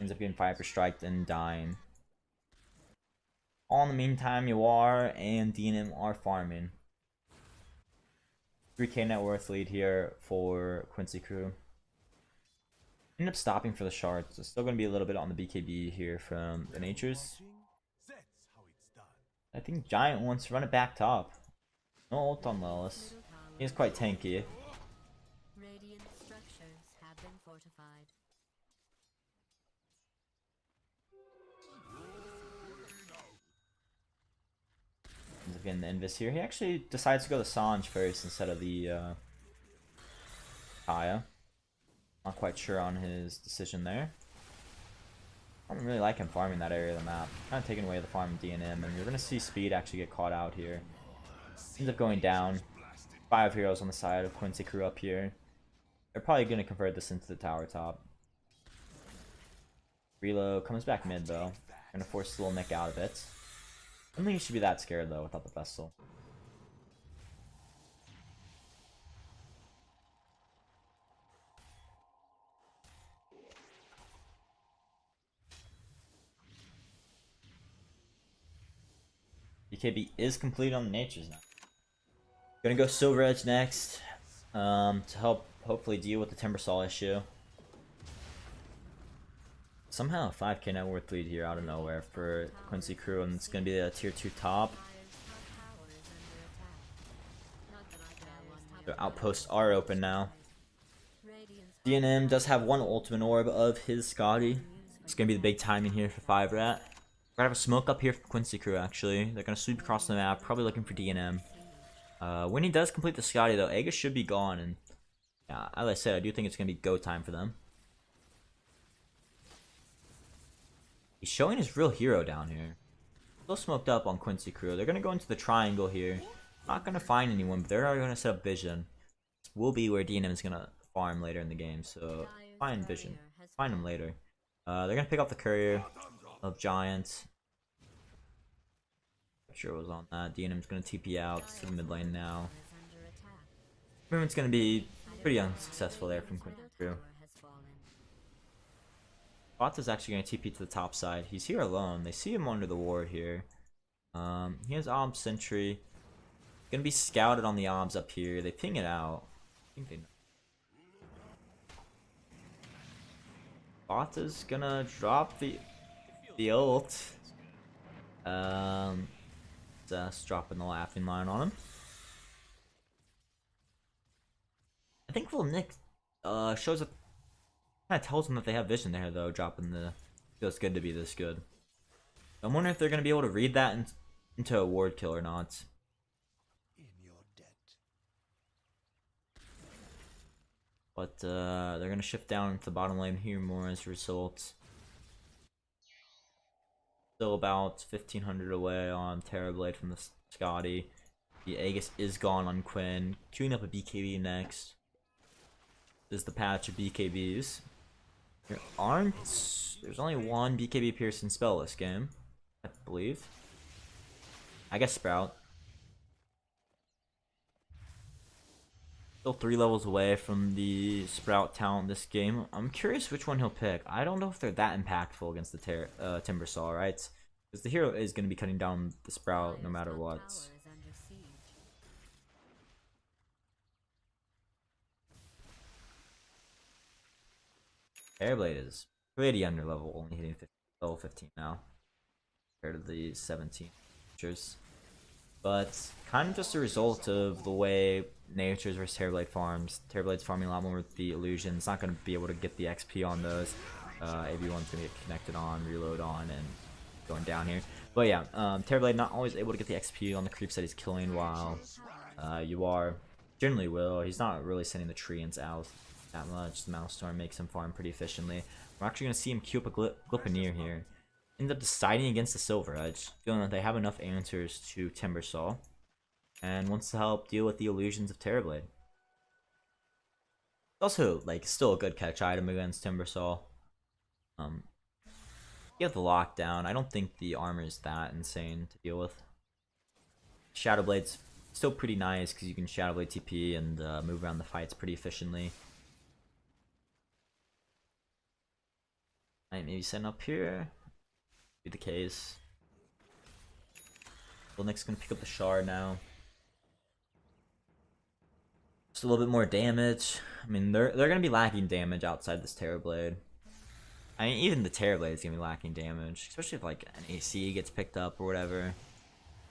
ends up getting Viper Striked and dying. All in the meantime, Yawar and DNM are farming. 3k net worth lead here for Quincy Crew. End up stopping for the shards. There's still going to be a little bit on the BKB here from the Natures. I think Giant wants to run it back top. No ult on Lelis. He's quite tanky. in the Invis here. He actually decides to go the Sanj first instead of the Kaya. Not quite sure on his decision there. I don't really like him farming that area of the map. Kind of taking away the farm DNM, and you're going to see Speed actually get caught out here. Ends up going down. 5 heroes on the side of Quincy Crew up here. They're probably going to convert this into the tower top. Reload comes back mid though. Going to force little Nick out of it. I don't think he should be that scared though without the Vessel. BKB is complete on the natures now. Gonna go Silver Edge next to help hopefully deal with the Timbersaw issue. Somehow a 5k net worth lead here out of nowhere for Quincy Crew, and it's gonna be a tier 2 top. The outposts are open now. DNM does have one ultimate orb of his Scotty. It's gonna be the big timing here for 5 rat. We're gonna have a smoke up here for Quincy Crew actually. They're gonna sweep across the map, probably looking for DNM. When he does complete the Scotty though, Aegis should be gone, and yeah, as I said, I do think it's gonna be go time for them. He's showing his real hero down here. Still smoked up on Quincy Crew. They're gonna go into the triangle here. Not gonna find anyone, but they're already gonna set up Vision. This will be where DNM is gonna farm later in the game, so find Vision. Find him later. They're gonna pick up the courier of Giants. Not sure what was on that. DNM's gonna TP out to the mid lane now. Movement's gonna be pretty unsuccessful there from Quincy Crew. Bata's actually going to TP to the top side. He's here alone. They see him under the ward here. He has Ob Sentry. Going to be scouted on the Obs up here. They ping it out. I think they know. Bata's going to drop the ult. Just dropping the laughing line on him. I think Little Nick shows up. Kind of tells them that they have Vision there though, dropping the feels good to be this good. I'm wondering if they're going to be able to read that into a ward kill or not. But they're going to shift down into the bottom lane here more as a result. Still about 1500 away on Terrorblade from the Scotty. The Aegis is gone on Quinn. Queuing up a BKB next. This is the patch of BKBs. There's only one BKB Pearson spell this game, I believe. I guess Sprout. Still 3 levels away from the Sprout talent this game. I'm curious which one he'll pick. I don't know if they're that impactful against the Timbersaw, right? Because the hero is going to be cutting down the Sprout no matter what. Airblade is pretty under level, only hitting level 15 now compared to the 17 features. But kind of just a result of the way Natures versus Terrorblade farms. Terrorblade's farming a lot more with the illusions, not going to be able to get the XP on those. AB1's going to get connected on, reload on, and going down here. But yeah, Terrorblade not always able to get the XP on the creeps that he's killing, while you are generally will. He's not really sending the treants out that much. The Maelstrom makes him farm pretty efficiently. We're actually going to see him queue up a Glipaneer here. Ends up deciding against the Silver Edge, feeling that they have enough answers to Timbersaw, and wants to help deal with the illusions of Terrorblade. Also, like, still a good catch item against Timbersaw. You have the lockdown. I don't think the armor is that insane to deal with. Shadowblade's still pretty nice because you can Shadowblade TP and move around the fights pretty efficiently. Might maybe send up here. Be the case. Well, Nick's gonna pick up the shard now. Just a little bit more damage. I mean, they're gonna be lacking damage outside this Terrorblade. I mean, even the Terrorblade is gonna be lacking damage, especially if like an AC gets picked up or whatever.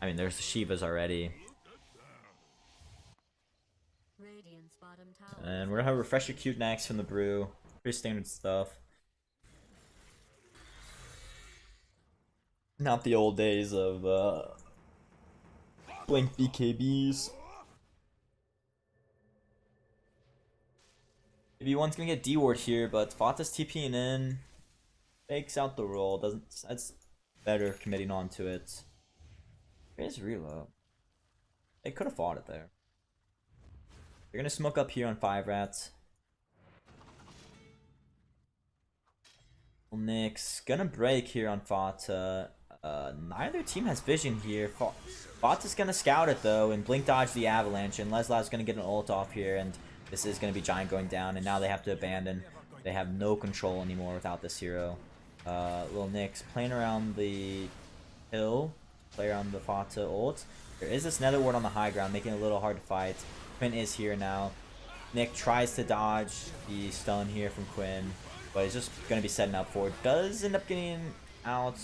I mean, there's the Shivas already. And we're gonna have a Refresher Q next from the Brew. Pretty standard stuff. Not the old days of Blink BKBs. Maybe one's gonna get D-ward here, but Fata's TPing in. Fakes out the roll. That's better committing onto it. Where's reload? They could have fought it there. They're gonna smoke up here on 5 rats. Nick's gonna break here on Fata. Neither team has vision here. Fata's gonna scout it though and blink dodge the avalanche, and Leslaw's gonna get an ult off here, and this is gonna be Giant going down, and now they have to abandon. They have no control anymore without this hero. Little Nick's playing around the hill, play around the Fata ult. There is this nether ward on the high ground, making it a little hard to fight. Quinn is here now. Nick tries to dodge the stun here from Quinn, but he's just going to be setting up for it. Does end up getting out,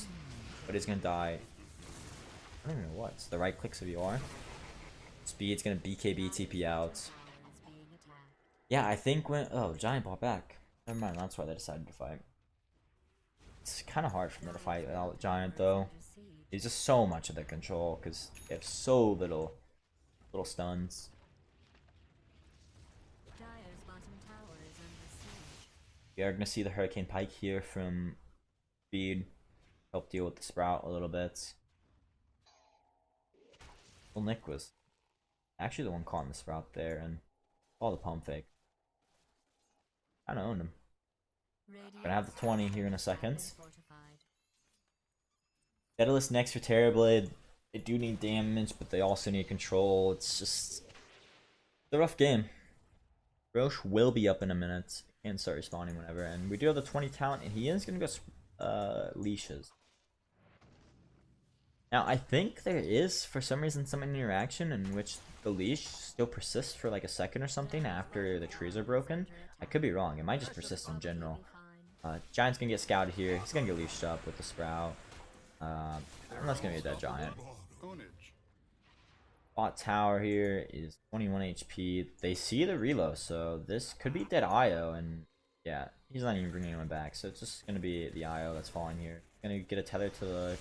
but he's going to die. I don't even know what. It's the right clicks of VR. Speed's going to BKB TP out. Yeah, I think when... Oh, Giant bought back. Never mind, that's why they decided to fight. It's kind of hard for them to fight without Giant, though. He's just so much of their control, because they have so little stuns. We are going to see the Hurricane Pike here from Speed. Help deal with the Sprout a little bit. Well, Nick was actually the one caught in the Sprout there, and all the pump fake. I owned him. Gonna have the 20 here in a second. Daedalus next for Terrorblade. They do need damage, but they also need control. It's just a rough game. Roche will be up in a minute and start respawning whenever, and we do have the 20 talent, and he is gonna go leashes. Now I think there is for some reason some interaction in which the leash still persists for like a second or something after the trees are broken. I could be wrong. It might just persist in general. Giant's gonna get scouted here. He's gonna get leashed up with the Sprout. That's gonna be a dead Giant. Bot tower here is 21 HP. They see the reload, so this could be dead IO, and yeah, he's not even bringing anyone back, so it's just gonna be the IO that's falling here. Gonna get a tether to the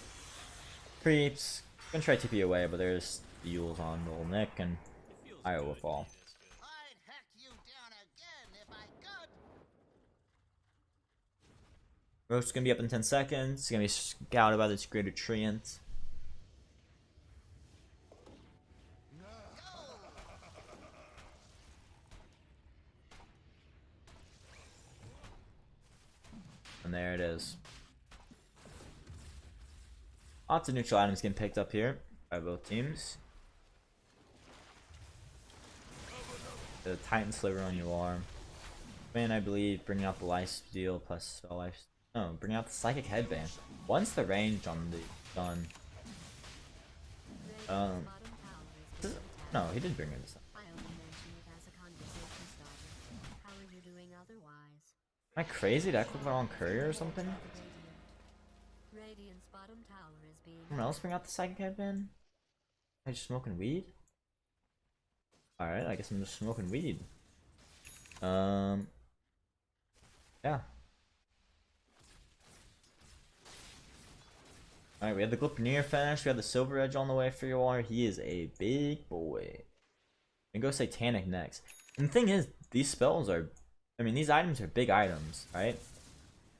creeps. Gonna try TP away, but there's the Yules on little Nick, and IO will fall. Roach is gonna be up in 10 seconds. He's gonna be scouted by this greater treant. And there it is. Lots of neutral items getting picked up here by both teams. The Titan Sliver on your arm. Quinn, I believe, bringing out the life steal plus spell life. No, bringing out the psychic headband. Once the range on the gun. No, he didn't bring it this time. Am I crazy? Did I click the wrong courier or something? Someone else bring out the psychic headband? Am I just smoking weed? Alright, I guess I'm just smoking weed. Yeah. Alright, we have the Glipnir finish, we have the Silver Edge on the way for your water. He is a big boy. And go Satanic next. And the thing is, these spells are, I mean, these items are big items, right?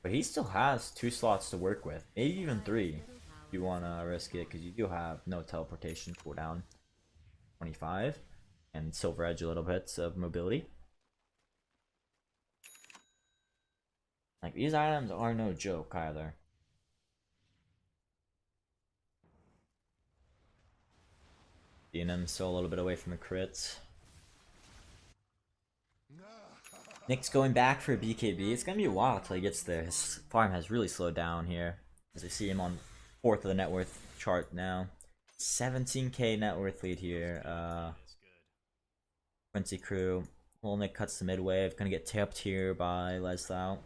But he still has 2 slots to work with, maybe even 3 if you want to risk it, because you do have no teleportation cooldown, 25, and Silver Edge a little bit of mobility. Like, these items are no joke either. DNM still a little bit away from the crits. Nick's going back for a BKB. It's gonna be a while till he gets there. His farm has really slowed down here. As I see him on 4th of the net worth chart now. 17k net worth lead here. Quincy Crew. Little Nick cuts the mid wave. Gonna get tapped here by Leslau.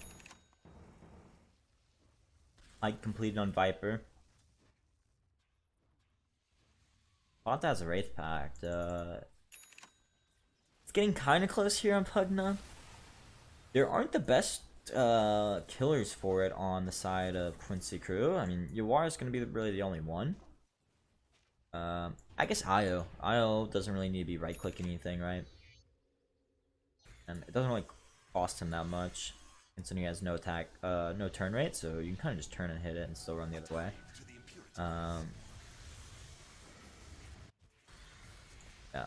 Hike completed on Viper. Fanta has a Wraith Pact. It's getting kind of close here on Pugna. There aren't the best killers for it on the side of Quincy Crew. I mean, Yawar is going to be really the only one. I guess IO. IO doesn't really need to be right click anything, right? And it doesn't really cost him that much, considering he has no attack, no turn rate, so you can kind of just turn and hit it and still run the other way. Yeah.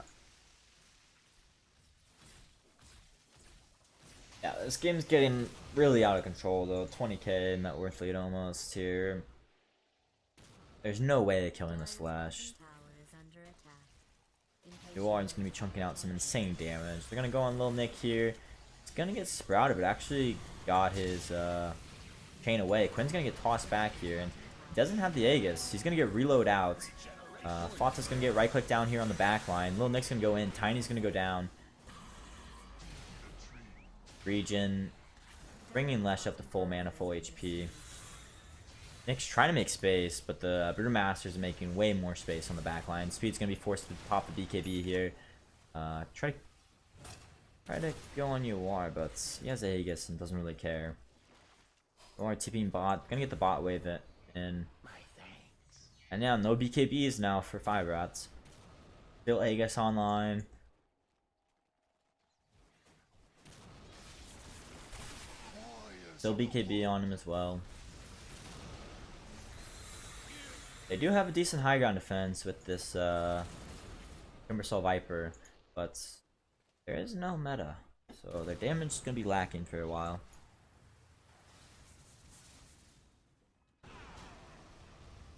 Yeah, this game's getting really out of control though. 20k net worth lead almost here. There's no way they're killing the Slash. Warren's gonna be chunking out some insane damage. They're gonna go on Lil Nick here. It's gonna get sprouted, but actually got his chain away. Quinn's gonna get tossed back here, and he doesn't have the Aegis. He's gonna get reload out. Fata's gonna get right click down here on the back line. Lil Nick's gonna go in. Tiny's gonna go down. Region bringing Lesh up to full mana, full HP. Nick's trying to make space, but the Brewmasters are making way more space on the back line. Speed's gonna be forced to pop the BKB here. Try to go on UR, but he has Aegis and doesn't really care. UR TPing bot, gonna get the bot wave it in. And yeah, no BKBs now for 5 rats. Still Aegis online. Still BKB on him as well. They do have a decent high ground defense with this Timbersaw Viper, but there is no meta, so their damage is going to be lacking for a while.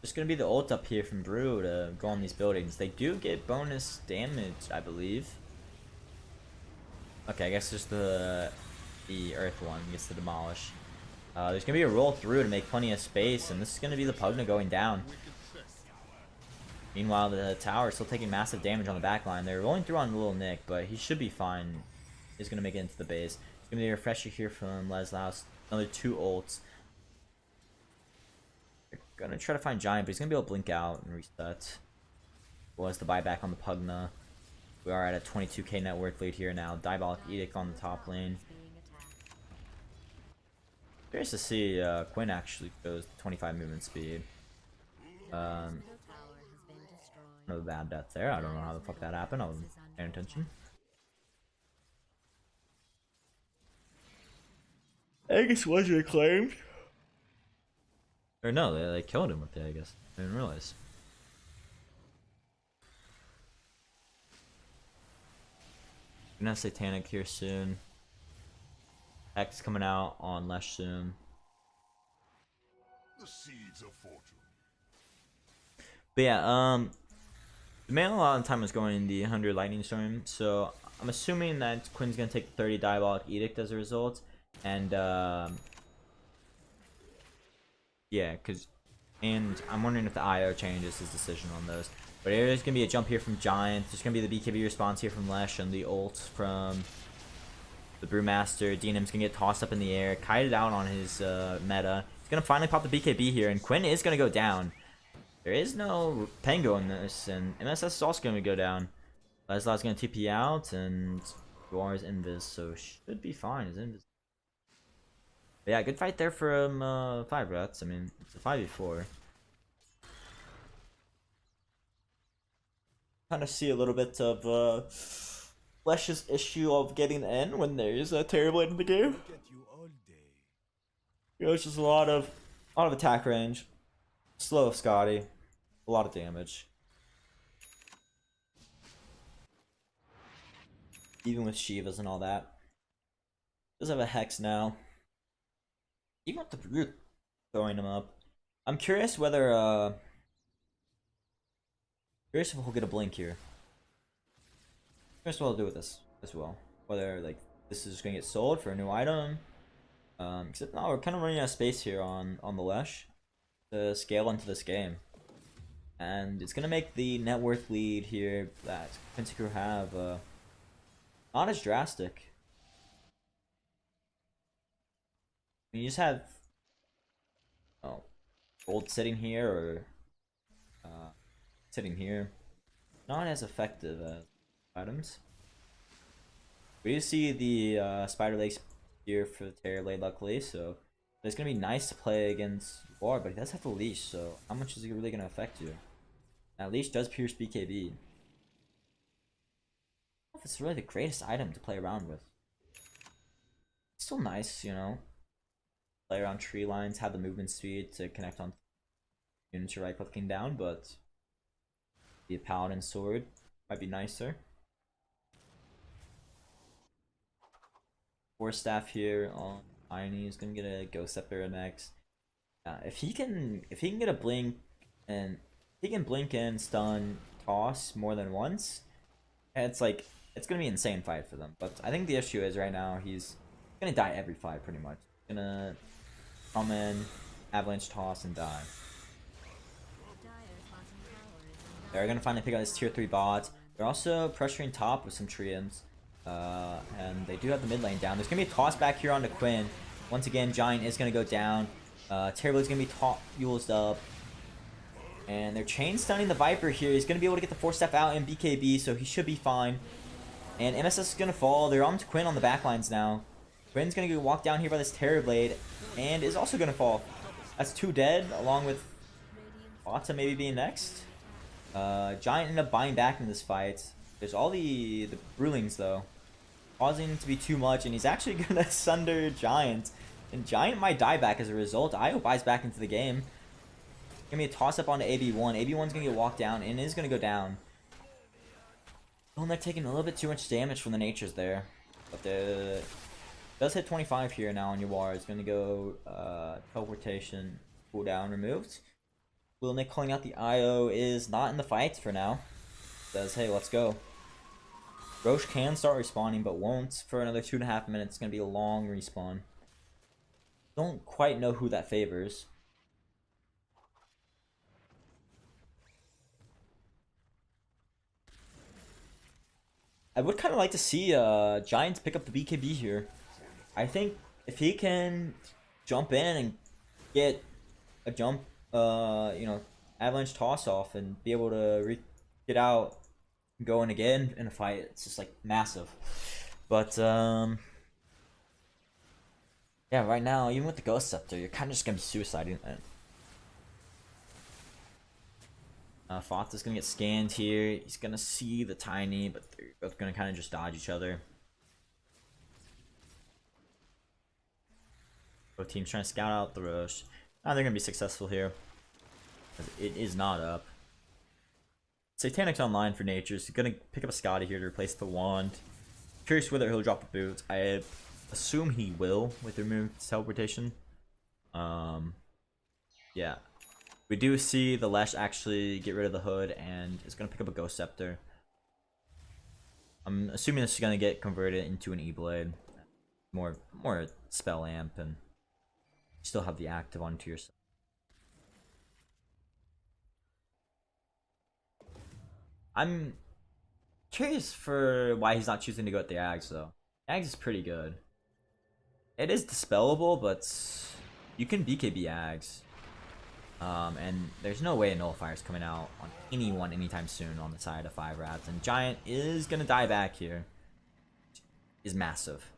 There's going to be the ult up here from Brew to go on these buildings. They do get bonus damage, I believe. Okay, I guess just the Earth one gets to demolish. There's going to be a roll through to make plenty of space, and this is going to be the Pugna going down. Meanwhile, the tower is still taking massive damage on the back line. They're rolling through on Little Nick, but he should be fine. He's going to make it into the base. It's going to be a refresher here from Leslaus. Another 2 ults. They're going to try to find Giant, but he's going to be able to blink out and reset. Was the buyback on the Pugna. We are at a 22k net worth lead here now. Diabolic Edict on the top lane. Curious to see Quinn actually goes 25 movement speed. No bad death there. I don't know how the fuck that happened. I wasn't paying attention. Aegis was reclaimed. Or no, they killed him with the Aegis. I didn't realize. Gonna have Satanic here soon. X coming out on Lesh soon. The seeds of fortune. But yeah, the main a lot of the time was going in the 100 Lightning Storm, so I'm assuming that Quinn's gonna take 30 Diabolic Edict as a result, and yeah, and I'm wondering if the IO changes his decision on those. But there's gonna be a jump here from Giant. There's gonna be the BKB response here from Lesh, and the ult from the Brewmaster. DNM's gonna get tossed up in the air, kited out on his meta. He's gonna finally pop the BKB here, and Quinn is gonna go down. There is no Pango in this, and MSS is also gonna go down. Leslaw's gonna TP out, and Guar is invis, so should be fine. Is invis. But yeah, good fight there from 5 rats. I mean, it's a 5v4. Kind of see a little bit of Lesh's issue of getting in when there's a terrible in the game. You know, it's just a lot of attack range. Slow Scotty. A lot of damage. Even with Shivas and all that. Does have a Hex now. Even with the Brute throwing him up. I'm curious whether curious if we'll get a blink here. Curious what I'll do with this as well. Whether like this is just gonna get sold for a new item. Except no, we're kind of running out of space here on the Lesh to scale into this game, and it's gonna make the net worth lead here that Quincy Crew have not as drastic. You just have gold sitting here or sitting here, not as effective as items. We do see the Spider Legs here for the Terror Blade, luckily, so it's gonna be nice to play against War, but he does have to leash, so how much is he really gonna affect you? At least does pierce BKB. I don't know if it's really the greatest item to play around with. It's still nice, you know. Play around tree lines, have the movement speed to connect on units you're right clicking down, but the paladin sword might be nicer. Force staff here on Tiny is gonna get a Ghost Scepter next. If he can get a blink and he can blink and stun toss more than once, it's like it's gonna be an insane fight for them. But I think the issue is right now he's gonna die every fight pretty much. He's gonna come in, avalanche toss, and die. They're gonna finally pick up this tier 3 bot. They're also pressuring top with some Treants. And they do have the mid lane down. There's gonna be a toss back here onto Quinn. Once again, Giant is gonna go down. Terribly's gonna be used up. And they're chain stunning the Viper here. He's gonna be able to get the Force Staff out in BKB, so he should be fine. And MSS is gonna fall. They're on to Quinn on the backlines now. Quinn's gonna get walked down here by this Terrorblade, and is also gonna fall. That's 2 dead, along with Bata maybe being next. Giant ended up buying back in this fight. There's all the Brewlings though, causing to be too much, and he's actually gonna sunder Giant, and Giant might die back as a result. Io buys back into the game. Gonna be a toss up onto AB1. AB1's gonna get walked down and is gonna go down. They're taking a little bit too much damage from the natures there, but does hit 25 here now on Yawar. It's gonna go teleportation cooldown removed. Will Nick calling out the IO is not in the fight for now. Says, hey, let's go. Roche can start respawning, but won't for another 2.5 minutes. It's gonna be a long respawn. Don't quite know who that favors. I would kind of like to see Giants pick up the BKB here. I think if he can jump in and get a jump, you know, avalanche toss off and be able to get out and go in again in a fight, it's just like massive. But yeah, right now, even with the Ghost Scepter, you're kind of just gonna be suiciding it. Fata's gonna get scanned here. He's gonna see the Tiny, but they're both gonna kind of just dodge each other. Both teams trying to scout out the Roche. Now they're gonna be successful here. It is not up. Satanic's online for Natures. He's gonna pick up a Scotty here to replace the wand. Curious whether he'll drop the boots. I assume he will with removed teleportation. Yeah. We do see the Lesh actually get rid of the hood and is gonna pick up a Ghost Scepter. I'm assuming this is gonna get converted into an E-Blade. More spell amp, and still have the active onto yourself. I'm curious for why he's not choosing to go at the Ags though. Ags is pretty good. It is dispellable, but you can BKB Ags. And there's no way a Nullifier is coming out on anyone anytime soon on the side of 5 rats. And Giant is gonna die back here. Is massive.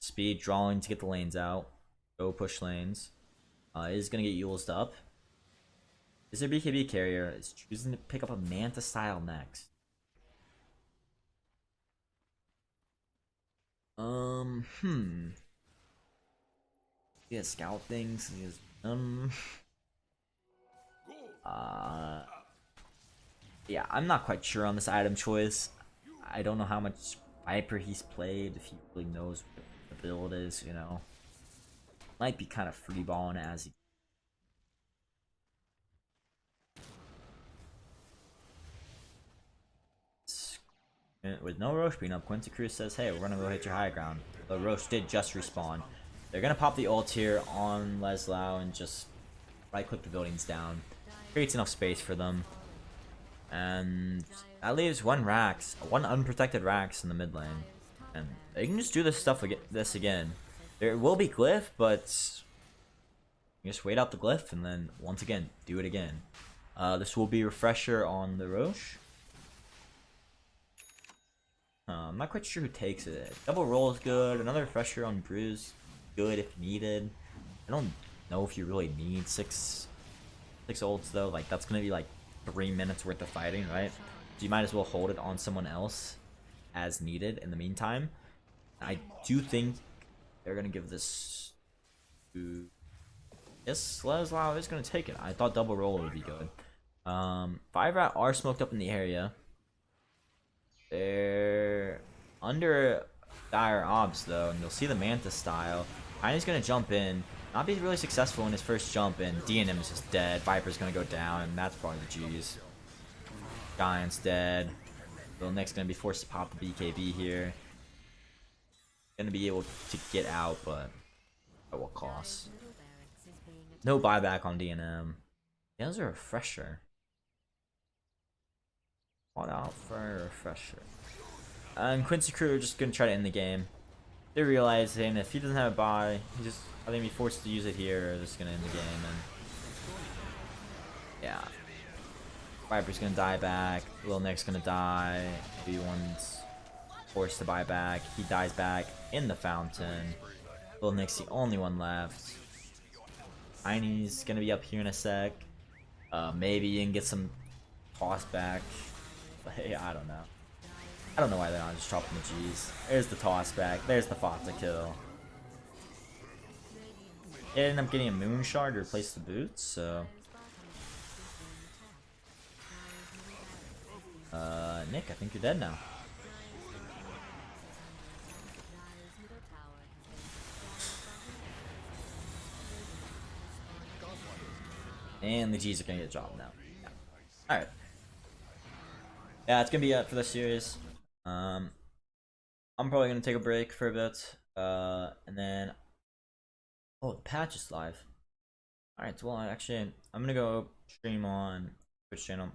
Speed drawing to get the lanes out. Go push lanes. Is gonna get used up. Is their BKB carrier is choosing to pick up a Manta style next. He has scout things. He has yeah, I'm not quite sure on this item choice. I don't know how much Viper he's played, if he really knows what the build is, you know. Might be kind of freeballing as he. With no Roche being up, Quincy Crew says, hey, we're gonna go hit your high ground. But Roche did just respawn. They're gonna pop the ult here on Leslau and just right click the buildings down. Creates enough space for them. And that leaves one unprotected Rax in the mid lane. And they can just do this again. There will be glyph, but you just wait out the glyph and then once again do it again. This will be refresher on the Roche. I'm not quite sure who takes it. Double roll is good. Another refresher on Bruise, good if needed. I don't know if you really need 6 6 ults though, like that's gonna be like 3 minutes worth of fighting, right? So you might as well hold it on someone else as needed in the meantime. I do think they're gonna give this to, yes, Leslau is gonna take it. I thought double roll would be good. 5-rat are smoked up in the area. They're under dire obs though, and you'll see the Manta style. Tiny's gonna jump in, not be really successful in his first jump, and DNM is just dead. Viper's gonna go down, and that's probably the G's. Giant's dead. Lil Nick's gonna be forced to pop the BKB here. Gonna be able to get out, but at what cost? Middle barracks is being attacked. No buyback on DNM. Yeah, there's a refresher. What out for a refresher? And Quincy Crew are just gonna try to end the game. They realize, hey, if he doesn't have a buy, he's just, I think, be forced to use it here, or just gonna end the game. And yeah, Viper's gonna die back. Lil Nick's gonna die. B1's forced to buy back. He dies back in the fountain. Lil Nick's the only one left. Tiny's gonna be up here in a sec. Maybe you can get some toss back. But hey, I don't know. I don't know why they're not just chopping the G's. There's the toss back. There's the Fata kill. They ended up getting a moon shard to replace the boots, so Nick, I think you're dead now. And the G's are gonna get dropped now. Yeah. Alright. Yeah, it's gonna be it for this series. I'm probably gonna take a break for a bit. And then, oh, the patch is live. Alright, well, actually, I'm gonna go stream on Twitch channel.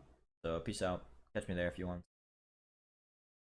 So peace out. Catch me there if you want.